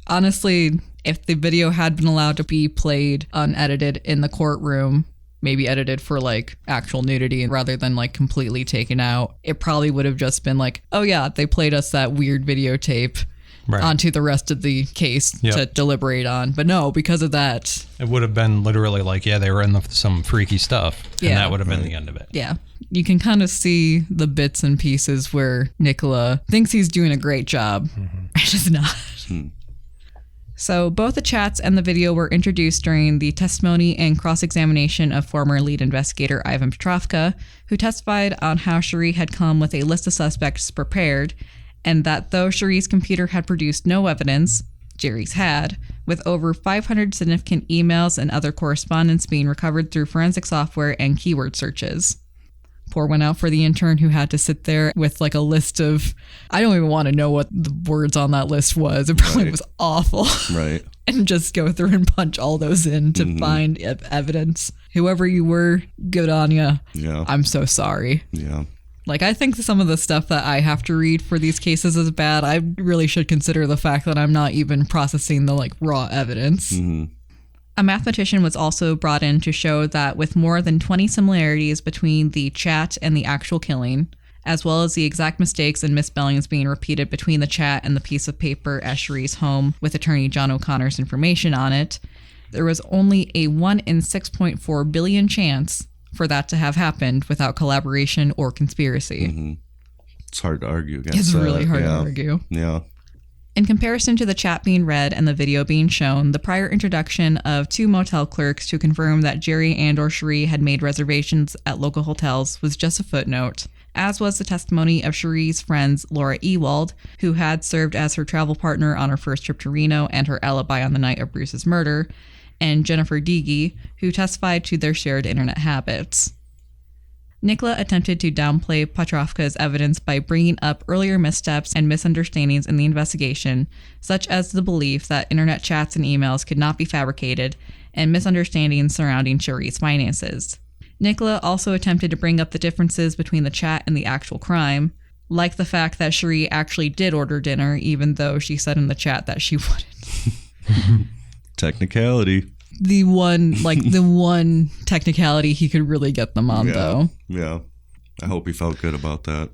Honestly, if the video had been allowed to be played unedited in the courtroom, maybe edited for actual nudity rather than completely taken out, it probably would have just been oh yeah, they played us that weird videotape. Right. Onto the rest of the case to deliberate on. But no, because of that. It would have been literally they were in some freaky stuff. And Yeah. that would have been the end of it. Yeah. You can kind of see the bits and pieces where Nicola thinks he's doing a great job. And just not. So both the chats and the video were introduced during the testimony and cross-examination of former lead investigator Ivan Petrovka, who testified on how Sharee had come with a list of suspects prepared and that though Sharee's computer had produced no evidence, Jerry's had, with over 500 significant emails and other correspondence being recovered through forensic software and keyword searches. Poor one out for the intern who had to sit there with like a list of, I don't even want to know what the words on that list was. It probably was awful. Right. And just go through and punch all those in to find evidence. Whoever you were, good on ya. Yeah. I'm so sorry. Yeah. Like, I think some of the stuff that I have to read for these cases is bad. I really should consider the fact that I'm not even processing the, like, raw evidence. A mathematician was also brought in to show that with more than 20 similarities between the chat and the actual killing, as well as the exact mistakes and misspellings being repeated between the chat and the piece of paper at Sharee's home with attorney John O'Connor's information on it, there was only a 1 in 6.4 billion chance for that to have happened without collaboration or conspiracy. It's hard to argue against It's that. really hard to argue. Yeah. In comparison to the chat being read and the video being shown, the prior introduction of 2 motel clerks to confirm that Jerry and or Sharee had made reservations at local hotels was just a footnote, as was the testimony of Sharee's friends Laura Ewald, who had served as her travel partner on her first trip to Reno and her alibi on the night of Bruce's murder, and Jennifer Deege, who testified to their shared internet habits. Nicola attempted to downplay Petrovka's evidence by bringing up earlier missteps and misunderstandings in the investigation, such as the belief that internet chats and emails could not be fabricated, and misunderstandings surrounding Sharee's finances. Nicola also attempted to bring up the differences between the chat and the actual crime, like the fact that Sharee actually did order dinner, even though she said in the chat that she wouldn't. Technicality. The one technicality he could really get them on, though. Yeah. I hope he felt good about that.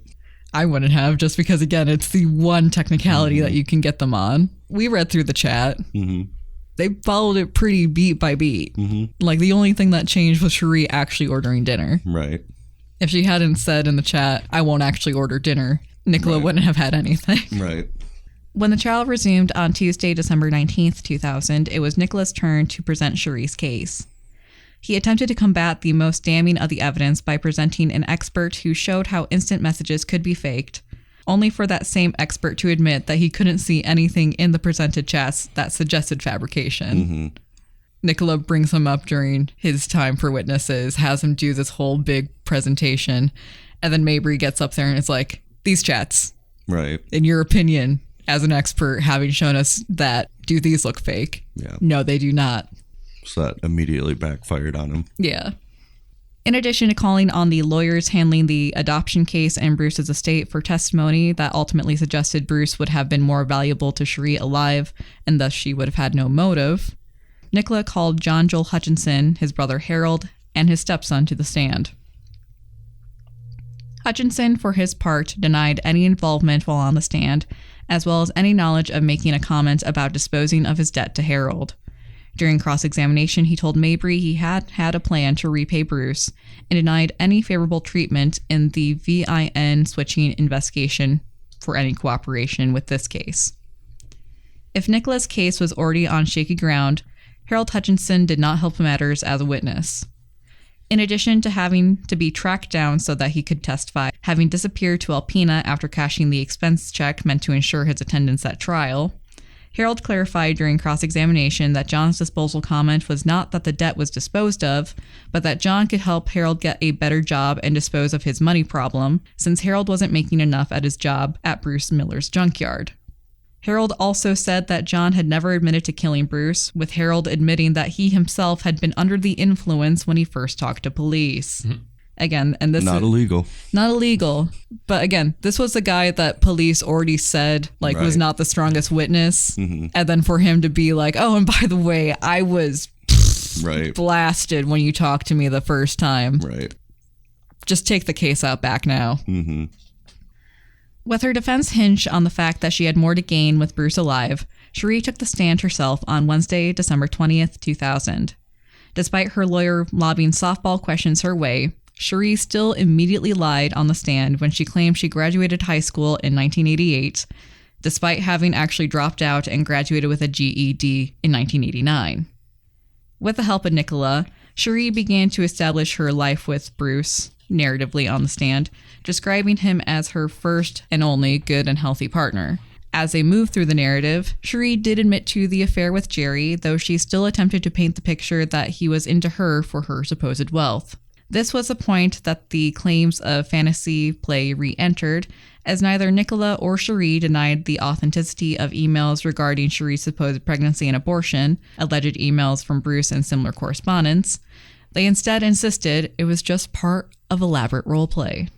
I wouldn't have, just because, again, it's the one technicality that you can get them on. We read through the chat. They followed it pretty beat by beat. Like, the only thing that changed was Sharee actually ordering dinner. Right. If she hadn't said in the chat, I won't actually order dinner, Nicola wouldn't have had anything. Right. When the trial resumed on Tuesday, December 19th, 2000, it was Nicola's turn to present Sharee's case. He attempted to combat the most damning of the evidence by presenting an expert who showed how instant messages could be faked, only for that same expert to admit that he couldn't see anything in the presented chats that suggested fabrication. Nicola brings him up during his time for witnesses, has him do this whole big presentation, and then Mabry gets up there and is like, these chats, Right. in your opinion, as an expert, having shown us that, do these look fake? Yeah. No, they do not. So that immediately backfired on him. Yeah. In addition to calling on the lawyers handling the adoption case and Bruce's estate for testimony that ultimately suggested Bruce would have been more valuable to Sharee alive, and thus she would have had no motive, Nicola called John Joel Hutchinson, his brother Harold, and his stepson to the stand. Hutchinson, for his part, denied any involvement while on the stand, as well as any knowledge of making a comment about disposing of his debt to Harold. During cross-examination, he told Mabry he had a plan to repay Bruce, and denied any favorable treatment in the VIN switching investigation for any cooperation with this case. If Nicola's case was already on shaky ground, Harold Hutchinson did not help matters as a witness. In addition to having to be tracked down so that he could testify, having disappeared to Alpena after cashing the expense check meant to ensure his attendance at trial, Harold clarified during cross-examination that John's disposal comment was not that the debt was disposed of, but that John could help Harold get a better job and dispose of his money problem, since Harold wasn't making enough at his job at Bruce Miller's junkyard. Harold also said that John had never admitted to killing Bruce, with Harold admitting that he himself had been under the influence when he first talked to police. Again, and this Not illegal. Not illegal. But again, this was the guy that police already said, like, was not the strongest witness. And then for him to be like, oh, and by the way, I was blasted when you talked to me the first time. Right. Just take the case out back now. With her defense hinged on the fact that she had more to gain with Bruce alive, Sharee took the stand herself on Wednesday, December 20th, 2000. Despite her lawyer lobbing softball questions her way, Sharee still immediately lied on the stand when she claimed she graduated high school in 1988, despite having actually dropped out and graduated with a GED in 1989. With the help of Nicola, Sharee began to establish her life with Bruce, narratively on the stand, describing him as her first and only good and healthy partner. As they move through the narrative, Sharee did admit to the affair with Jerry, though she still attempted to paint the picture that he was into her for her supposed wealth. This was the point that the claims of fantasy play re-entered, as neither Nicola or Sharee denied the authenticity of emails regarding Sharee's supposed pregnancy and abortion, alleged emails from Bruce and similar correspondence. They instead insisted it was just part of elaborate roleplay.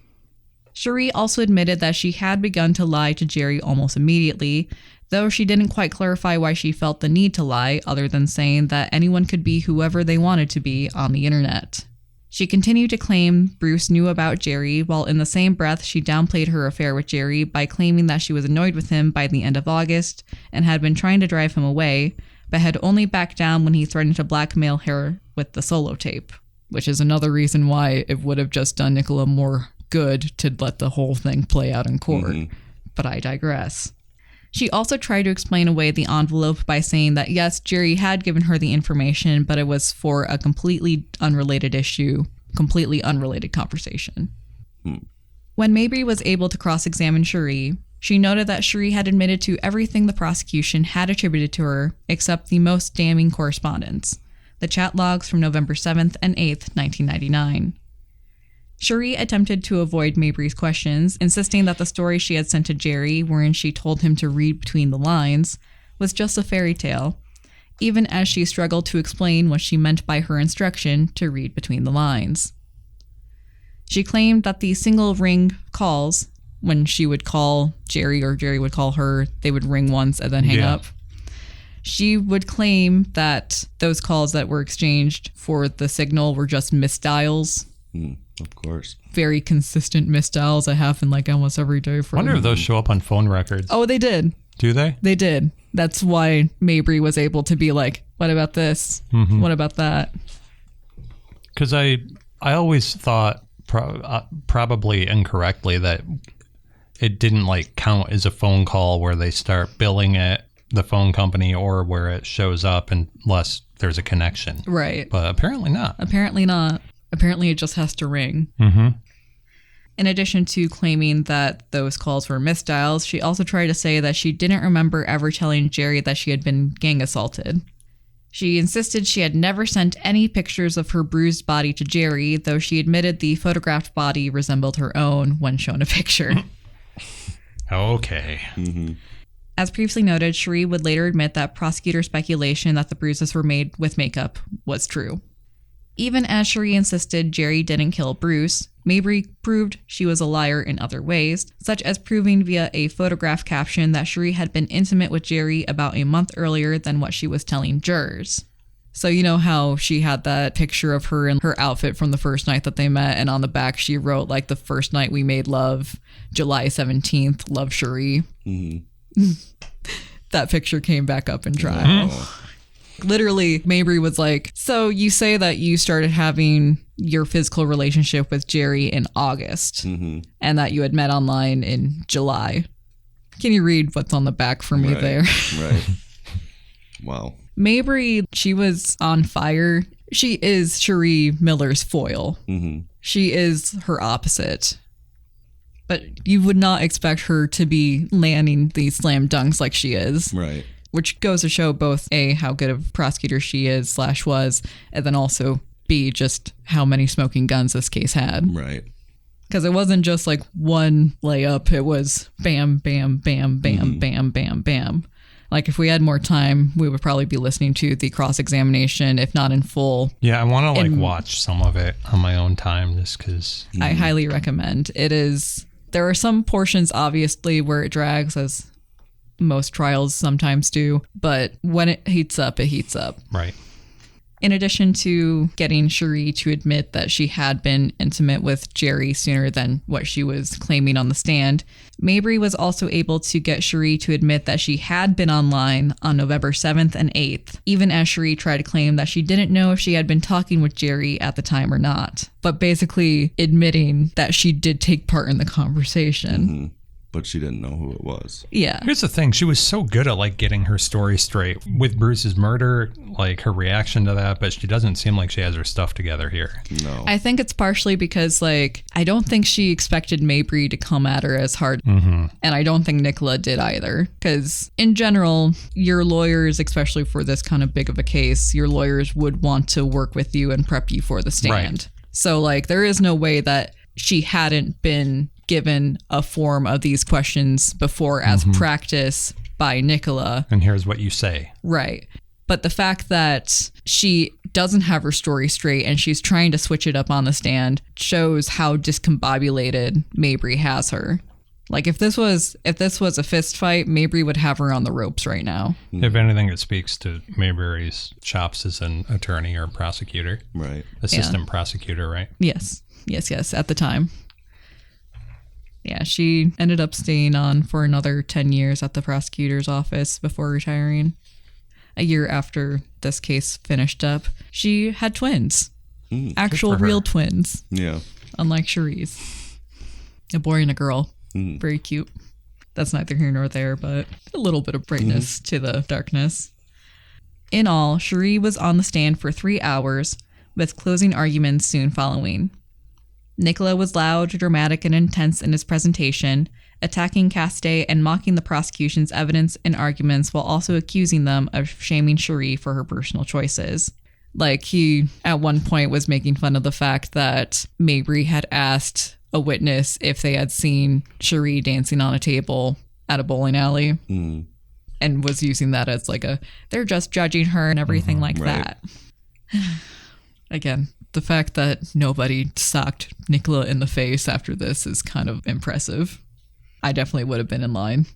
Sharee also admitted that she had begun to lie to Jerry almost immediately, though she didn't quite clarify why she felt the need to lie, other than saying that anyone could be whoever they wanted to be on the internet. She continued to claim Bruce knew about Jerry, while in the same breath she downplayed her affair with Jerry by claiming that she was annoyed with him by the end of August and had been trying to drive him away, but had only backed down when he threatened to blackmail her with the solo tape. Which is another reason why it would have just done Nicola more good to let the whole thing play out in court. But I digress. She also tried to explain away the envelope by saying that yes, Jerry had given her the information, but it was for a completely unrelated issue, completely unrelated conversation. When Mabry was able to cross-examine Sharee, she noted that Sharee had admitted to everything the prosecution had attributed to her, except the most damning correspondence, the chat logs from November 7th and 8th, 1999. Sharee attempted to avoid Mabry's questions, insisting that the story she had sent to Jerry, wherein she told him to read between the lines, was just a fairy tale, even as she struggled to explain what she meant by her instruction to read between the lines. She claimed that the single ring calls, when she would call Jerry or Jerry would call her, they would ring once and then hang up. She would claim that those calls that were exchanged for the signal were just misdials. Of course. Very consistent misdials that happen like almost every day. I wonder if those show up on phone records. Oh, they did. Do they? They did. That's why Mabry was able to be like, what about this? What about that? Because I always thought, probably incorrectly, that it didn't like count as a phone call where they start billing it, the phone company, or where it shows up unless there's a connection. Right. But apparently not. Apparently not. Apparently it just has to ring. In addition to claiming that those calls were misdials, she also tried to say that she didn't remember ever telling Jerry that she had been gang assaulted. She insisted she had never sent any pictures of her bruised body to Jerry, though she admitted the photographed body resembled her own when shown a picture. Okay. As previously noted, Sharee would later admit that prosecutor speculation that the bruises were made with makeup was true. Even as Sharee insisted Jerry didn't kill Bruce, Mabry proved she was a liar in other ways, such as proving via a photograph caption that Sharee had been intimate with Jerry about a month earlier than what she was telling jurors. So you know how she had that picture of her in her outfit from the first night that they met, and on the back she wrote like the first night we made love, July 17th, love Sharee. That picture came back up in trial. Literally, Mabry was like, so you say that you started having your physical relationship with Jerry in August and that you had met online in July. Can you read what's on the back for me there? Right. Wow. Mabry, she was on fire. She is Sharee Miller's foil. She is her opposite. But you would not expect her to be landing these slam dunks like she is. Right. Which goes to show both A, how good of a prosecutor she is / was, and then also B, just how many smoking guns this case had. Right. Because it wasn't just like one layup, it was bam, bam, bam, bam, bam, bam, bam. Like if we had more time, we would probably be listening to the cross-examination, if not in full. Yeah, I want to watch some of it on my own time just because. I highly recommend. It is, there are some portions obviously where it drags, as most trials sometimes do, but when it heats up, it heats up. Right. In addition to getting Sharee to admit that she had been intimate with Jerry sooner than what she was claiming on the stand, Mabry was also able to get Sharee to admit that she had been online on November 7th and 8th, even as Sharee tried to claim that she didn't know if she had been talking with Jerry at the time or not, but basically admitting that she did take part in the conversation. but she didn't know who it was. Yeah. Here's the thing. She was so good at like getting her story straight with Bruce's murder, like her reaction to that, but she doesn't seem like she has her stuff together here. No. I think it's partially because, like, I don't think she expected Mabry to come at her as hard. And I don't think Nicola did either. Because in general, your lawyers, especially for this kind of big of a case, your lawyers would want to work with you and prep you for the stand. Right. So, like, there is no way that she hadn't been given a form of these questions before as practice by Nicola. And here's what you say. Right. But the fact that she doesn't have her story straight and she's trying to switch it up on the stand shows how discombobulated Mabry has her. Like, if this was a fist fight, Mabry would have her on the ropes right now. If anything, it speaks to Mabry's chops as an attorney or prosecutor. Right. Assistant prosecutor, right? Yes, at the time. Yeah, she ended up staying on for another 10 years at the prosecutor's office before retiring. A year after this case finished up, she had twins. Actual real twins. Yeah. Unlike Sharee's. A boy and a girl. Very cute. That's neither here nor there, but a little bit of brightness to the darkness. In all, Sharee was on the stand for 3 hours, with closing arguments soon following. Nicola was loud, dramatic, and intense in his presentation, attacking Castay and mocking the prosecution's evidence and arguments while also accusing them of shaming Sharee for her personal choices. Like, he, at one point, was making fun of the fact that Mabry had asked a witness if they had seen Sharee dancing on a table at a bowling alley, and was using that as like they're just judging her and everything like that. Again, the fact that nobody socked Nicola in the face after this is kind of impressive. I definitely would have been in line.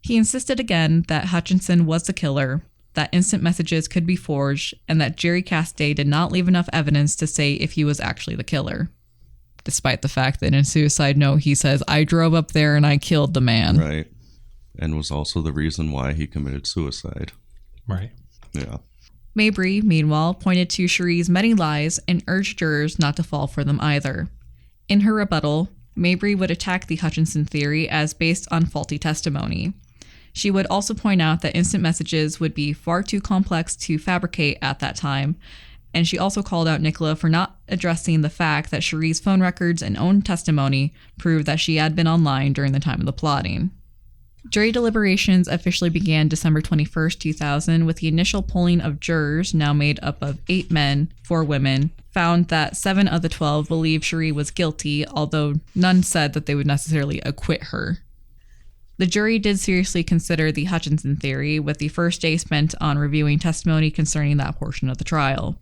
He insisted again that Hutchinson was the killer, that instant messages could be forged, and that Jerry Castay did not leave enough evidence to say if he was actually the killer. Despite the fact that in Suicide Note, he says, I drove up there and I killed the man. Right. And was also the reason why he committed suicide. Right. Yeah. Mabry, meanwhile, pointed to Sharee's many lies and urged jurors not to fall for them either. In her rebuttal, Mabry would attack the Hutchinson theory as based on faulty testimony. She would also point out that instant messages would be far too complex to fabricate at that time, and she also called out Nicola for not addressing the fact that Sharee's phone records and own testimony proved that she had been online during the time of the plotting. Jury deliberations officially began December 21st, 2000, with the initial polling of jurors, now made up of 8 men, 4 women, found that 7 of the 12 believed Sharee was guilty, although none said that they would necessarily acquit her. The jury did seriously consider the Hutchinson theory, with the first day spent on reviewing testimony concerning that portion of the trial.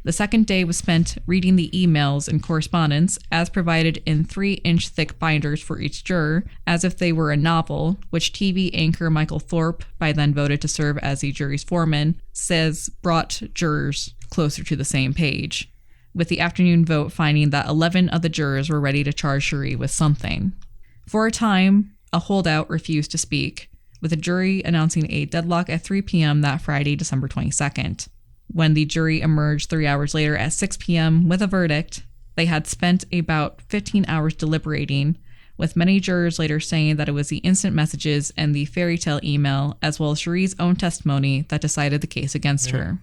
The second day was spent reading the emails and correspondence as provided in 3-inch thick binders for each juror, as if they were a novel, which TV anchor Michael Thorpe, by then voted to serve as the jury's foreman, says brought jurors closer to the same page, with the afternoon vote finding that 11 of the jurors were ready to charge Sharee with something. For a time, a holdout refused to speak, with the jury announcing a deadlock at 3 p.m. that Friday, December 22nd. When the jury emerged 3 hours later at 6 p.m. with a verdict, they had spent about 15 hours deliberating, with many jurors later saying that it was the instant messages and the fairy tale email, as well as Sharee's own testimony, that decided the case against her.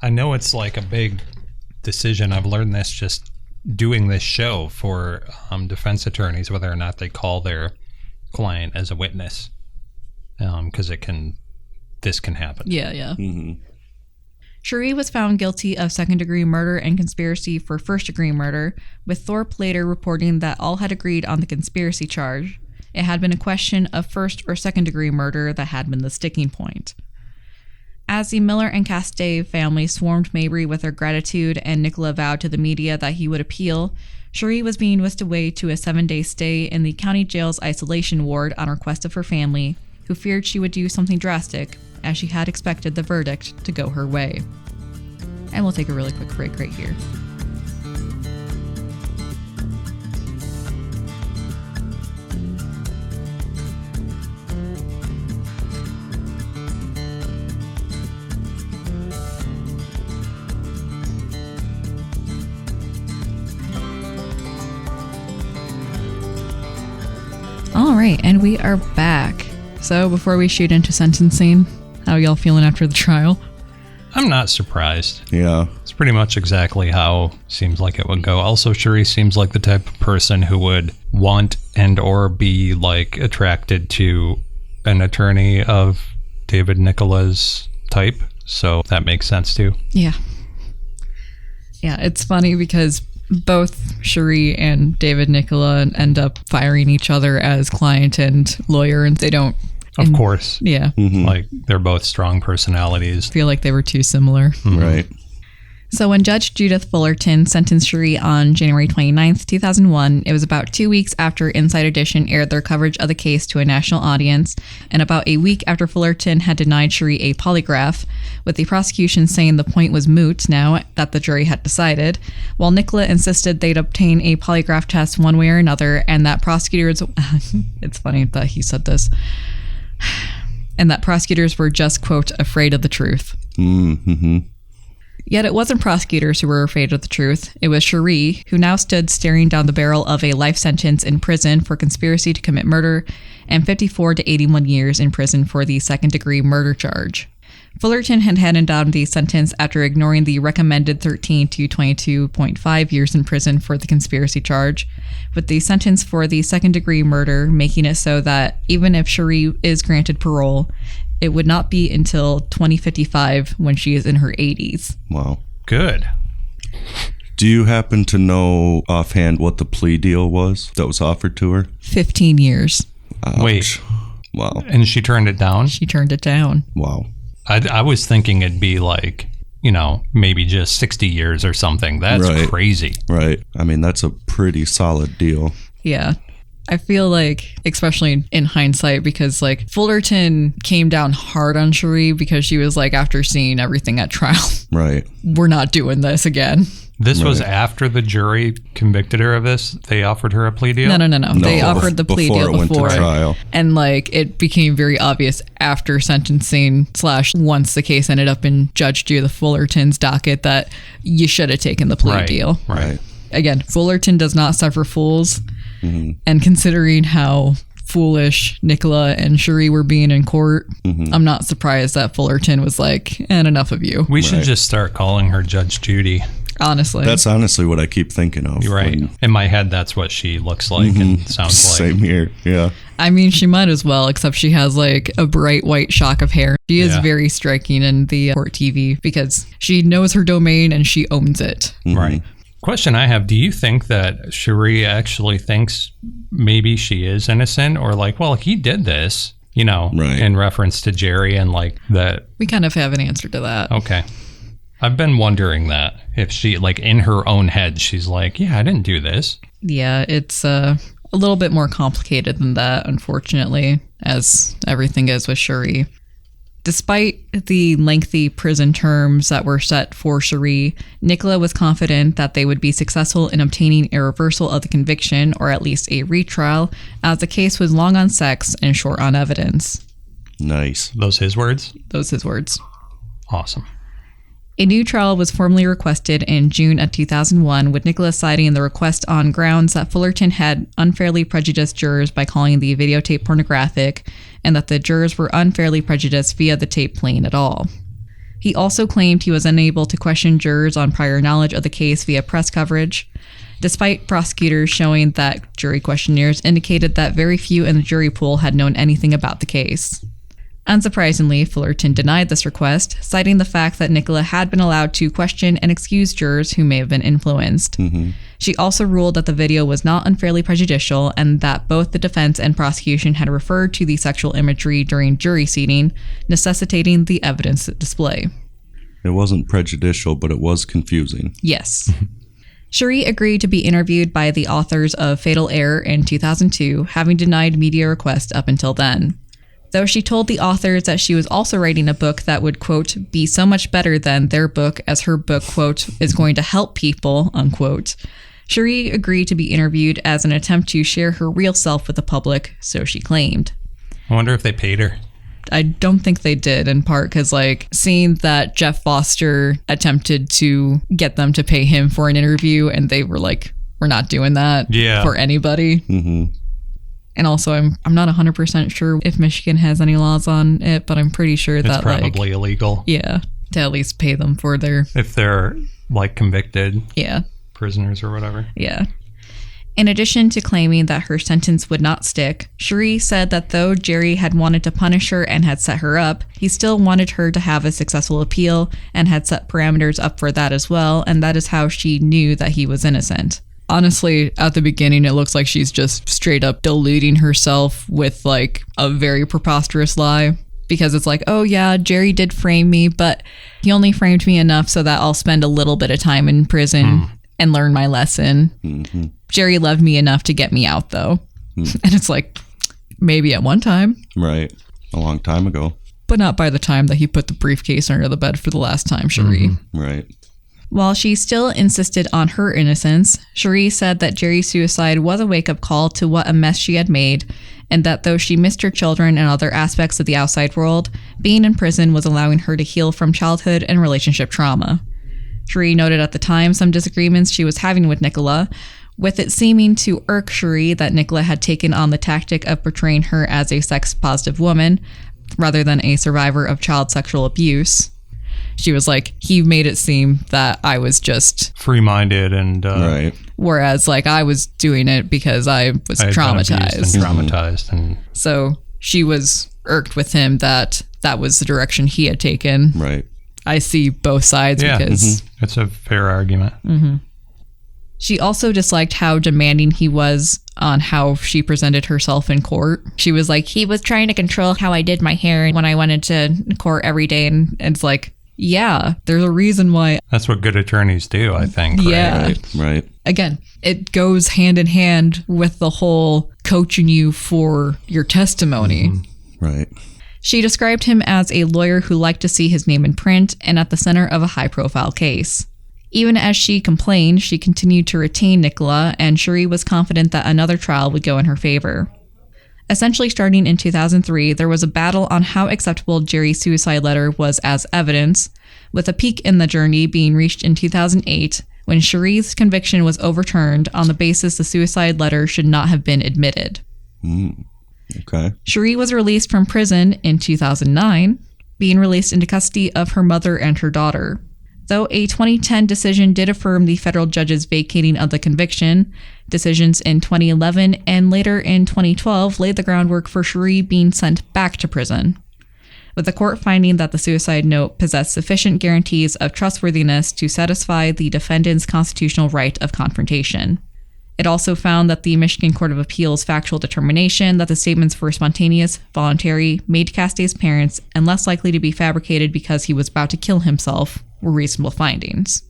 I know it's like a big decision. I've learned this just doing this show for defense attorneys, whether or not they call their client as a witness, because this can happen. Yeah. Sharee was found guilty of second-degree murder and conspiracy for first-degree murder, with Thorpe later reporting that all had agreed on the conspiracy charge. It had been a question of first- or second-degree murder that had been the sticking point. As the Miller and Castay family swarmed Mabry with their gratitude and Nicola vowed to the media that he would appeal, Sharee was being whisked away to a 7-day stay in the county jail's isolation ward on request of her family, who feared she would do something drastic, as she had expected the verdict to go her way. And we'll take a really quick break right here. right, and we are back. So before we shoot into sentencing, how y'all feeling after the trial? I'm not surprised. Yeah. It's pretty much exactly how seems like it would go. Also, Sharee seems like the type of person who would want and or be like attracted to an attorney of David Nicola's type. So that makes sense too. Yeah. Yeah, it's funny because both Sharee and David Nicola end up firing each other as client and lawyer, and they don't. Of course. Yeah. Mm-hmm. Like, they're both strong personalities. Feel like they were too similar. Right. So when Judge Judith Fullerton sentenced Sharee on January 29th, 2001, it was about 2 weeks after Inside Edition aired their coverage of the case to a national audience, and about a week after Fullerton had denied Sharee a polygraph, with the prosecution saying the point was moot now that the jury had decided, while Nicola insisted they'd obtain a polygraph test one way or another, and that prosecutors... It's funny that he said this. And that prosecutors were just, quote, afraid of the truth. Mm-hmm. Yet it wasn't prosecutors who were afraid of the truth. It was Sharee, who now stood staring down the barrel of a life sentence in prison for conspiracy to commit murder and 54 to 81 years in prison for the second-degree murder charge. Fullerton had handed down the sentence after ignoring the recommended 13 to 22.5 years in prison for the conspiracy charge, with the sentence for the second-degree murder making it so that even if Sharee is granted parole, it would not be until 2055 when she is in her 80s. Wow. Good. Do you happen to know offhand what the plea deal was that was offered to her? 15 years. Ouch. Wait. Wow. And she turned it down? She turned it down. Wow. I was thinking it'd be like, you know, maybe just 60 years or something. That's Right. crazy. Right. I mean, that's a pretty solid deal. Yeah. I feel like, especially in hindsight, because like Fullerton came down hard on Sharee because she was like, after seeing everything at trial, Right. we're not doing this again. This was Right. after the jury convicted her of this? They offered her a plea deal? No. They offered the plea deal it went before. to trial. And like it became very obvious after sentencing / once the case ended up in Judge Judith Fullerton's docket that you should have taken the plea deal. Right. Again, Fullerton does not suffer fools. Mm-hmm. And considering how foolish Nicola and Sharee were being in court, I'm not surprised that Fullerton was like, and enough of you. We should Right. just start calling her Judge Judy. Honestly. That's honestly what I keep thinking of. You're right. when- In my head, that's what she looks like and sounds like. Same here. Yeah. I mean, she might as well, except she has like a bright white shock of hair. She is Yeah. very striking in the court TV because she knows her domain and she owns it. Right. Question I have, do you think that Sharee actually thinks maybe she is innocent, or like, well, he did this, you know, Right. in reference to Jerry and like that? We kind of have an answer to that. Okay. I've been wondering that if she, like, in her own head, she's like, yeah, I didn't do this. Yeah, it's a little bit more complicated than that, unfortunately, as everything is with Sharee. Despite the lengthy prison terms that were set for Sharee, Nicola was confident that they would be successful in obtaining a reversal of the conviction, or at least a retrial, as the case was long on sex and short on evidence. Nice. Those his words? Those his words. Awesome. A new trial was formally requested in June of 2001, with Nicola citing the request on grounds that Fullerton had unfairly prejudiced jurors by calling the videotape pornographic, and that the jurors were unfairly prejudiced via the tape playing at all. He also claimed he was unable to question jurors on prior knowledge of the case via press coverage, despite prosecutors showing that jury questionnaires indicated that very few in the jury pool had known anything about the case. Unsurprisingly, Fullerton denied this request, citing the fact that Nicola had been allowed to question and excuse jurors who may have been influenced. She also ruled that the video was not unfairly prejudicial and that both the defense and prosecution had referred to the sexual imagery during jury seating, necessitating the evidence display. It wasn't prejudicial, but it was confusing. Yes. Sharee agreed to be interviewed by the authors of Fatal Error in 2002, having denied media requests up until then. Though she told the authors that she was also writing a book that would, quote, be so much better than their book, as her book, quote, is going to help people, unquote. Sharee agreed to be interviewed as an attempt to share her real self with the public, so she claimed. I wonder if they paid her. I don't think they did, in part because, like, seeing that Jeff Foster attempted to get them to pay him for an interview, and they were like, we're not doing that Yeah. for anybody. And also, I'm not 100% sure if Michigan has any laws on it, but I'm pretty sure it's that probably illegal. Yeah, to at least pay them for their... If they're like convicted prisoners or whatever. Yeah. In addition to claiming that her sentence would not stick, Sharee said that though Jerry had wanted to punish her and had set her up, he still wanted her to have a successful appeal and had set parameters up for that as well, and that is how she knew that he was innocent. Honestly, at the beginning, it looks like she's just straight up deluding herself with like a very preposterous lie. Because it's like, oh yeah, Jerry did frame me, but he only framed me enough so that I'll spend a little bit of time in prison and learn my lesson. Mm-hmm. Jerry loved me enough to get me out though. And it's like, maybe at one time. Right. A long time ago. But not by the time that he put the briefcase under the bed for the last time, Sharee. Mm-hmm. Right. While she still insisted on her innocence, Sharee said that Jerry's suicide was a wake-up call to what a mess she had made, and that though she missed her children and other aspects of the outside world, being in prison was allowing her to heal from childhood and relationship trauma. Sharee noted at the time some disagreements she was having with Nicola, with it seeming to irk Sharee that Nicola had taken on the tactic of portraying her as a sex-positive woman, rather than a survivor of child sexual abuse. She was like, he made it seem that I was just free-minded and right. Whereas like I was doing it because I was traumatized. And so she was irked with him that was the direction he had taken. Right. I see both sides because it's a fair argument. Mm-hmm. She also disliked how demanding he was on how she presented herself in court. She was like, he was trying to control how I did my hair when I went into court every day. And it's like, yeah, there's a reason why. That's what good attorneys do, I think. Yeah. Right. Again, it goes hand in hand with the whole coaching you for your testimony. Mm-hmm. Right. She described him as a lawyer who liked to see his name in print and at the center of a high-profile case. Even as she complained, she continued to retain Nicola, and Sharee was confident that another trial would go in her favor. Essentially starting in 2003, there was a battle on how acceptable Jerry's suicide letter was as evidence, with a peak in the journey being reached in 2008, when Sharee's conviction was overturned on the basis the suicide letter should not have been admitted. Okay. Sharee was released from prison in 2009, being released into custody of her mother and her daughter. Though a 2010 decision did affirm the federal judge's vacating of the conviction, decisions in 2011 and later in 2012 laid the groundwork for Sharee being sent back to prison, with the court finding that the suicide note possessed sufficient guarantees of trustworthiness to satisfy the defendant's constitutional right of confrontation. It also found that the Michigan Court of Appeals' factual determination that the statements were spontaneous, voluntary, made to Cassidy's parents, and less likely to be fabricated because he was about to kill himself were reasonable findings.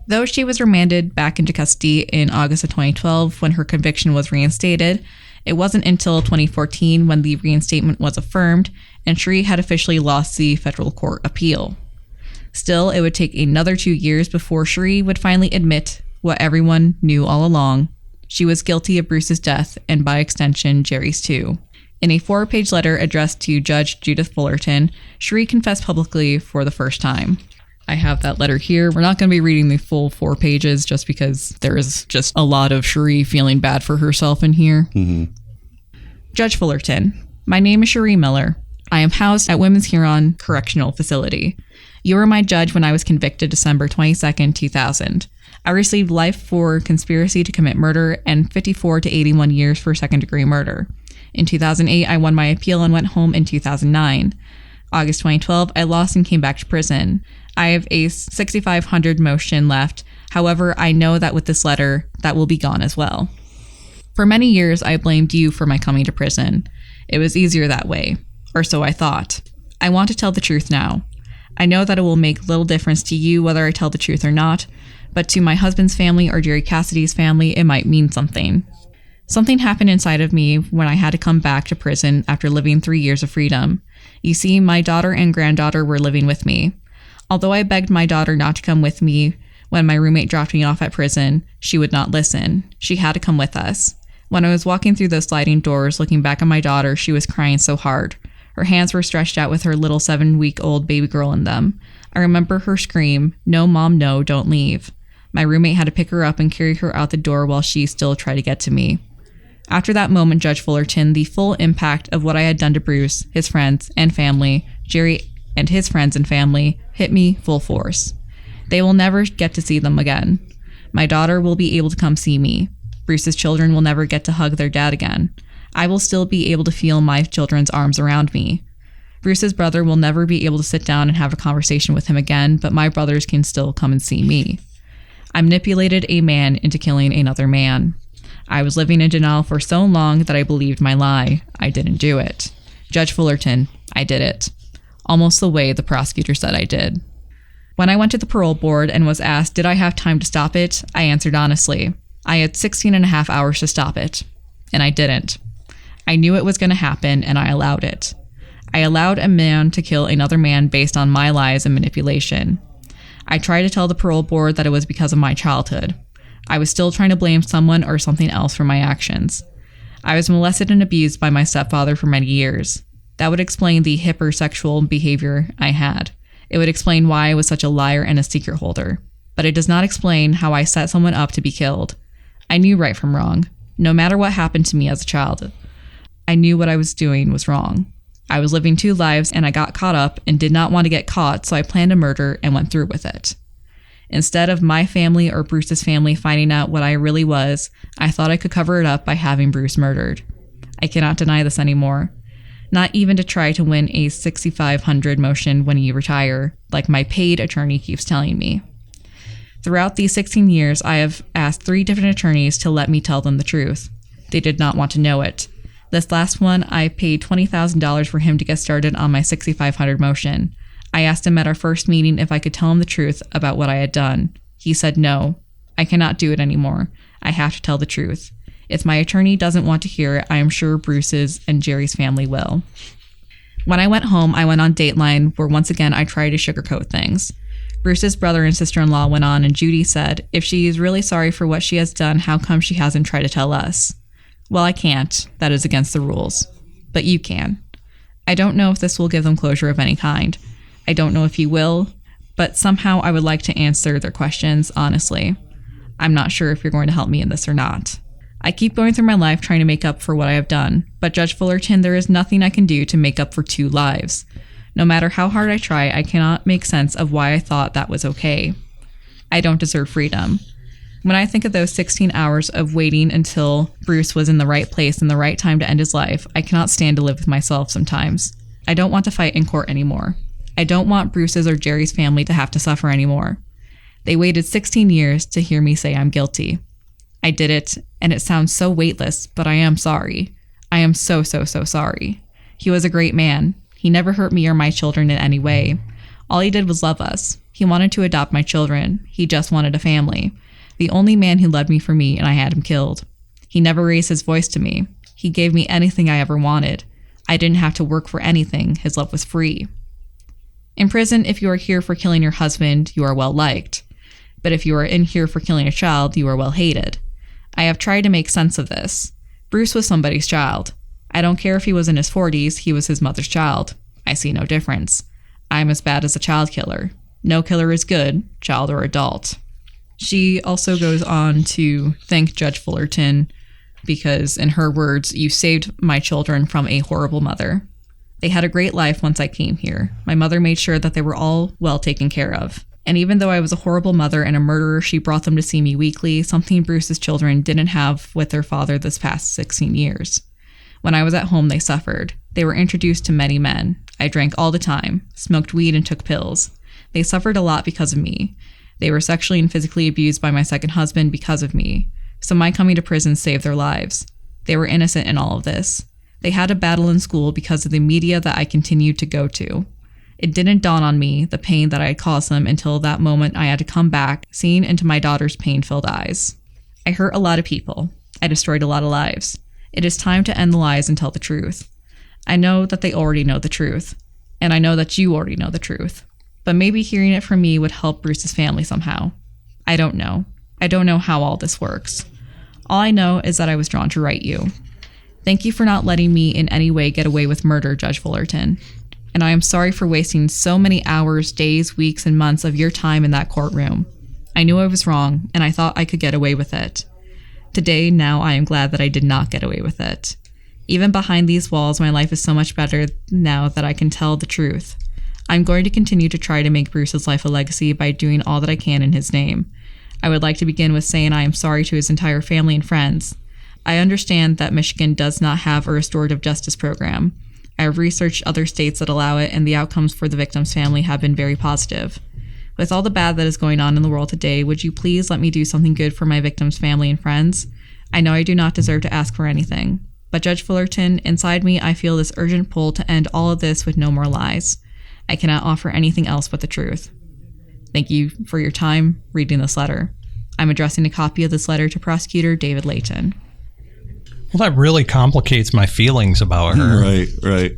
Though she was remanded back into custody in August of 2012 when her conviction was reinstated, it wasn't until 2014 when the reinstatement was affirmed and Sharee had officially lost the federal court appeal. Still, it would take another 2 years before Sharee would finally admit what everyone knew all along. She was guilty of Bruce's death and by extension Jerry's too. In a 4-page letter addressed to Judge Judith Fullerton, Sharee confessed publicly for the first time. I have that letter here. We're not going to be reading the full 4 pages just because there is just a lot of Sharee feeling bad for herself in here. Mm-hmm. Judge Fullerton, my name is Sharee Miller. I am housed at Women's Huron Correctional Facility. You were my judge when I was convicted December 22nd, 2000. I received life for conspiracy to commit murder and 54 to 81 years for second-degree murder. In 2008, I won my appeal and went home in 2009. August 2012, I lost and came back to prison. I have a 6500 motion left. However, I know that with this letter, that will be gone as well. For many years, I blamed you for my coming to prison. It was easier that way, or so I thought. I want to tell the truth now. I know that it will make little difference to you whether I tell the truth or not, but to my husband's family or Jerry Cassidy's family, it might mean something. Something happened inside of me when I had to come back to prison after living 3 years of freedom. You see, my daughter and granddaughter were living with me. Although I begged my daughter not to come with me when my roommate dropped me off at prison, she would not listen. She had to come with us. When I was walking through those sliding doors, looking back at my daughter, she was crying so hard. Her hands were stretched out with her little 7-week-old baby girl in them. I remember her scream, "No, Mom, no, don't leave." My roommate had to pick her up and carry her out the door while she still tried to get to me. After that moment, Judge Fullerton, the full impact of what I had done to Bruce, his friends and family, Jerry and his friends and family, hit me full force. They will never get to see them again. My daughter will be able to come see me. Bruce's children will never get to hug their dad again. I will still be able to feel my children's arms around me. Bruce's brother will never be able to sit down and have a conversation with him again, but my brothers can still come and see me. I manipulated a man into killing another man. I was living in denial for so long that I believed my lie. I didn't do it. Judge Fullerton, I did it. Almost the way the prosecutor said I did. When I went to the parole board and was asked, did I have time to stop it? I answered honestly. I had 16 and a half hours to stop it. And I didn't. I knew it was going to happen, and I allowed it. I allowed a man to kill another man based on my lies and manipulation. I tried to tell the parole board that it was because of my childhood. I was still trying to blame someone or something else for my actions. I was molested and abused by my stepfather for many years. That would explain the hypersexual behavior I had. It would explain why I was such a liar and a secret holder. But it does not explain how I set someone up to be killed. I knew right from wrong. No matter what happened to me as a child, I knew what I was doing was wrong. I was living two lives and I got caught up and did not want to get caught, so I planned a murder and went through with it. Instead of my family or Bruce's family finding out what I really was, I thought I could cover it up by having Bruce murdered. I cannot deny this anymore. Not even to try to win a 6,500 motion when you retire, like my paid attorney keeps telling me. Throughout these 16 years, I have asked 3 different attorneys to let me tell them the truth. They did not want to know it. This last one, I paid $20,000 for him to get started on my 6,500 motion. I asked him at our first meeting if I could tell him the truth about what I had done. He said no. I cannot do it anymore. I have to tell the truth. If my attorney doesn't want to hear it, I am sure Bruce's and Jerry's family will. When I went home, I went on Dateline, where once again I tried to sugarcoat things. Bruce's brother and sister-in-law went on, and Judy said, if she is really sorry for what she has done, how come she hasn't tried to tell us? Well, I can't. That is against the rules. But you can. I don't know if this will give them closure of any kind. I don't know if you will, but somehow I would like to answer their questions honestly. I'm not sure if you're going to help me in this or not. I keep going through my life trying to make up for what I have done, but Judge Fullerton, there is nothing I can do to make up for 2 lives. No matter how hard I try, I cannot make sense of why I thought that was okay. I don't deserve freedom. When I think of those 16 hours of waiting until Bruce was in the right place and the right time to end his life, I cannot stand to live with myself sometimes. I don't want to fight in court anymore. I don't want Bruce's or Jerry's family to have to suffer anymore. They waited 16 years to hear me say I'm guilty. I did it, and it sounds so weightless, but I am sorry. I am so sorry. He was a great man. He never hurt me or my children in any way. All he did was love us. He wanted to adopt my children. He just wanted a family. The only man who loved me for me, and I had him killed. He never raised his voice to me. He gave me anything I ever wanted. I didn't have to work for anything. His love was free. In prison, if you are here for killing your husband, you are well liked. But if you are in here for killing a child, you are well hated. I have tried to make sense of this. Bruce was somebody's child. I don't care if he was in his 40s, he was his mother's child. I see no difference. I am as bad as a child killer. No killer is good, child or adult. She also goes on to thank Judge Fullerton because, in her words, you saved my children from a horrible mother. They had a great life once I came here. My mother made sure that they were all well taken care of. And even though I was a horrible mother and a murderer, she brought them to see me weekly, something Bruce's children didn't have with their father this past 16 years. When I was at home, they suffered. They were introduced to many men. I drank all the time, smoked weed, and took pills. They suffered a lot because of me. They were sexually and physically abused by my second husband because of me. So my coming to prison saved their lives. They were innocent in all of this. They had a battle in school because of the media that I continued to go to. It didn't dawn on me, the pain that I had caused them, until that moment I had to come back, seeing into my daughter's pain-filled eyes. I hurt a lot of people. I destroyed a lot of lives. It is time to end the lies and tell the truth. I know that they already know the truth, and I know that you already know the truth. But maybe hearing it from me would help Bruce's family somehow. I don't know. I don't know how all this works. All I know is that I was drawn to write you. Thank you for not letting me in any way get away with murder, Judge Fullerton. And I am sorry for wasting so many hours, days, weeks, and months of your time in that courtroom. I knew I was wrong, and I thought I could get away with it. Today, now I am glad that I did not get away with it. Even behind these walls, my life is so much better now that I can tell the truth. I'm going to continue to try to make Bruce's life a legacy by doing all that I can in his name. I would like to begin with saying I am sorry to his entire family and friends. I understand that Michigan does not have a restorative justice program. I have researched other states that allow it, and the outcomes for the victim's family have been very positive. With all the bad that is going on in the world today, would you please let me do something good for my victim's family and friends? I know I do not deserve to ask for anything. But Judge Fullerton, inside me, I feel this urgent pull to end all of this with no more lies. I cannot offer anything else but the truth. Thank you for your time reading this letter. I'm addressing a copy of this letter to Prosecutor David Layton. Well, that really complicates my feelings about her. Right.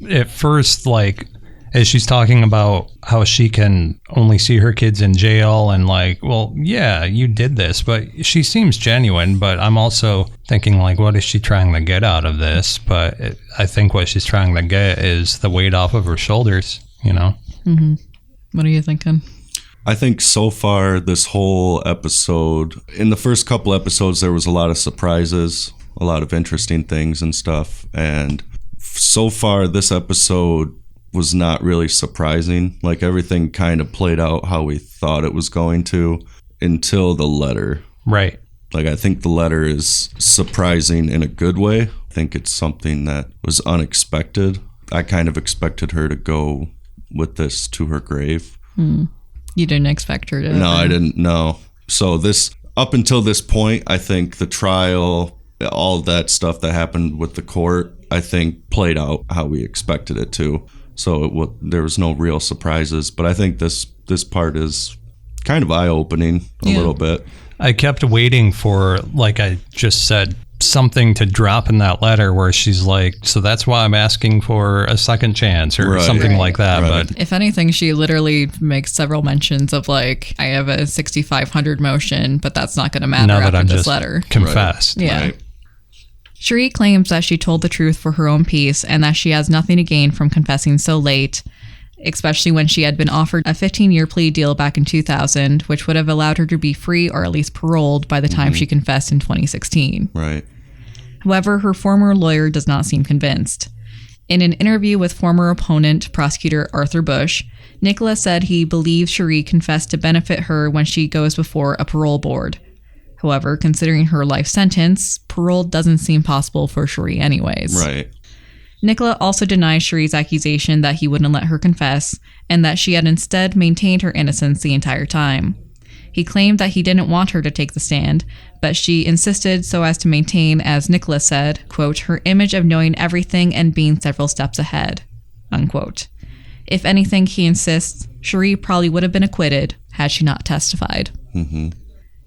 At first, like, as she's talking about how she can only see her kids in jail and like, well, yeah, you did this, but she seems genuine. But I'm also thinking, like, what is she trying to get out of this? But I think what she's trying to get is the weight off of her shoulders, you know? Mm-hmm. What are you thinking? I think so far this whole episode, in the first couple episodes, there was a lot of surprises, a lot of interesting things and stuff. And so far this episode was not really surprising. Like, everything kind of played out how we thought it was going to until the letter. Right. Like, I think the letter is surprising in a good way. I think it's something that was unexpected. I kind of expected her to go with this to her grave. You didn't expect her to? No, I didn't. No. So this, up until this point, I think the trial, all that stuff that happened with the court, I think played out how we expected it to. So there was no real surprises. But I think this part is kind of eye-opening a little bit. I kept waiting for, like I just said, something to drop in that letter where she's like, so that's why I'm asking for a second chance or something like that. Right. But if anything, she literally makes several mentions of like, I have a 6,500 motion, but that's not going to matter now that after I'm this just letter. confessed. Yeah. Right. Sharee claims that she told the truth for her own peace and that she has nothing to gain from confessing so late, especially when she had been offered a 15-year plea deal back in 2000, which would have allowed her to be free or at least paroled by the time she confessed in 2016. Right. However, her former lawyer does not seem convinced. In an interview with former opponent, prosecutor Arthur Bush, Nicola said he believes Sharee confessed to benefit her when she goes before a parole board. However, considering her life sentence, parole doesn't seem possible for Sharee anyways. Right. Nicola also denies Sharee's accusation that he wouldn't let her confess, and that she had instead maintained her innocence the entire time. He claimed that he didn't want her to take the stand, but she insisted so as to maintain, as Nicola said, quote, her image of knowing everything and being several steps ahead, unquote. If anything, he insists, Sharee probably would have been acquitted had she not testified. Mm-hmm.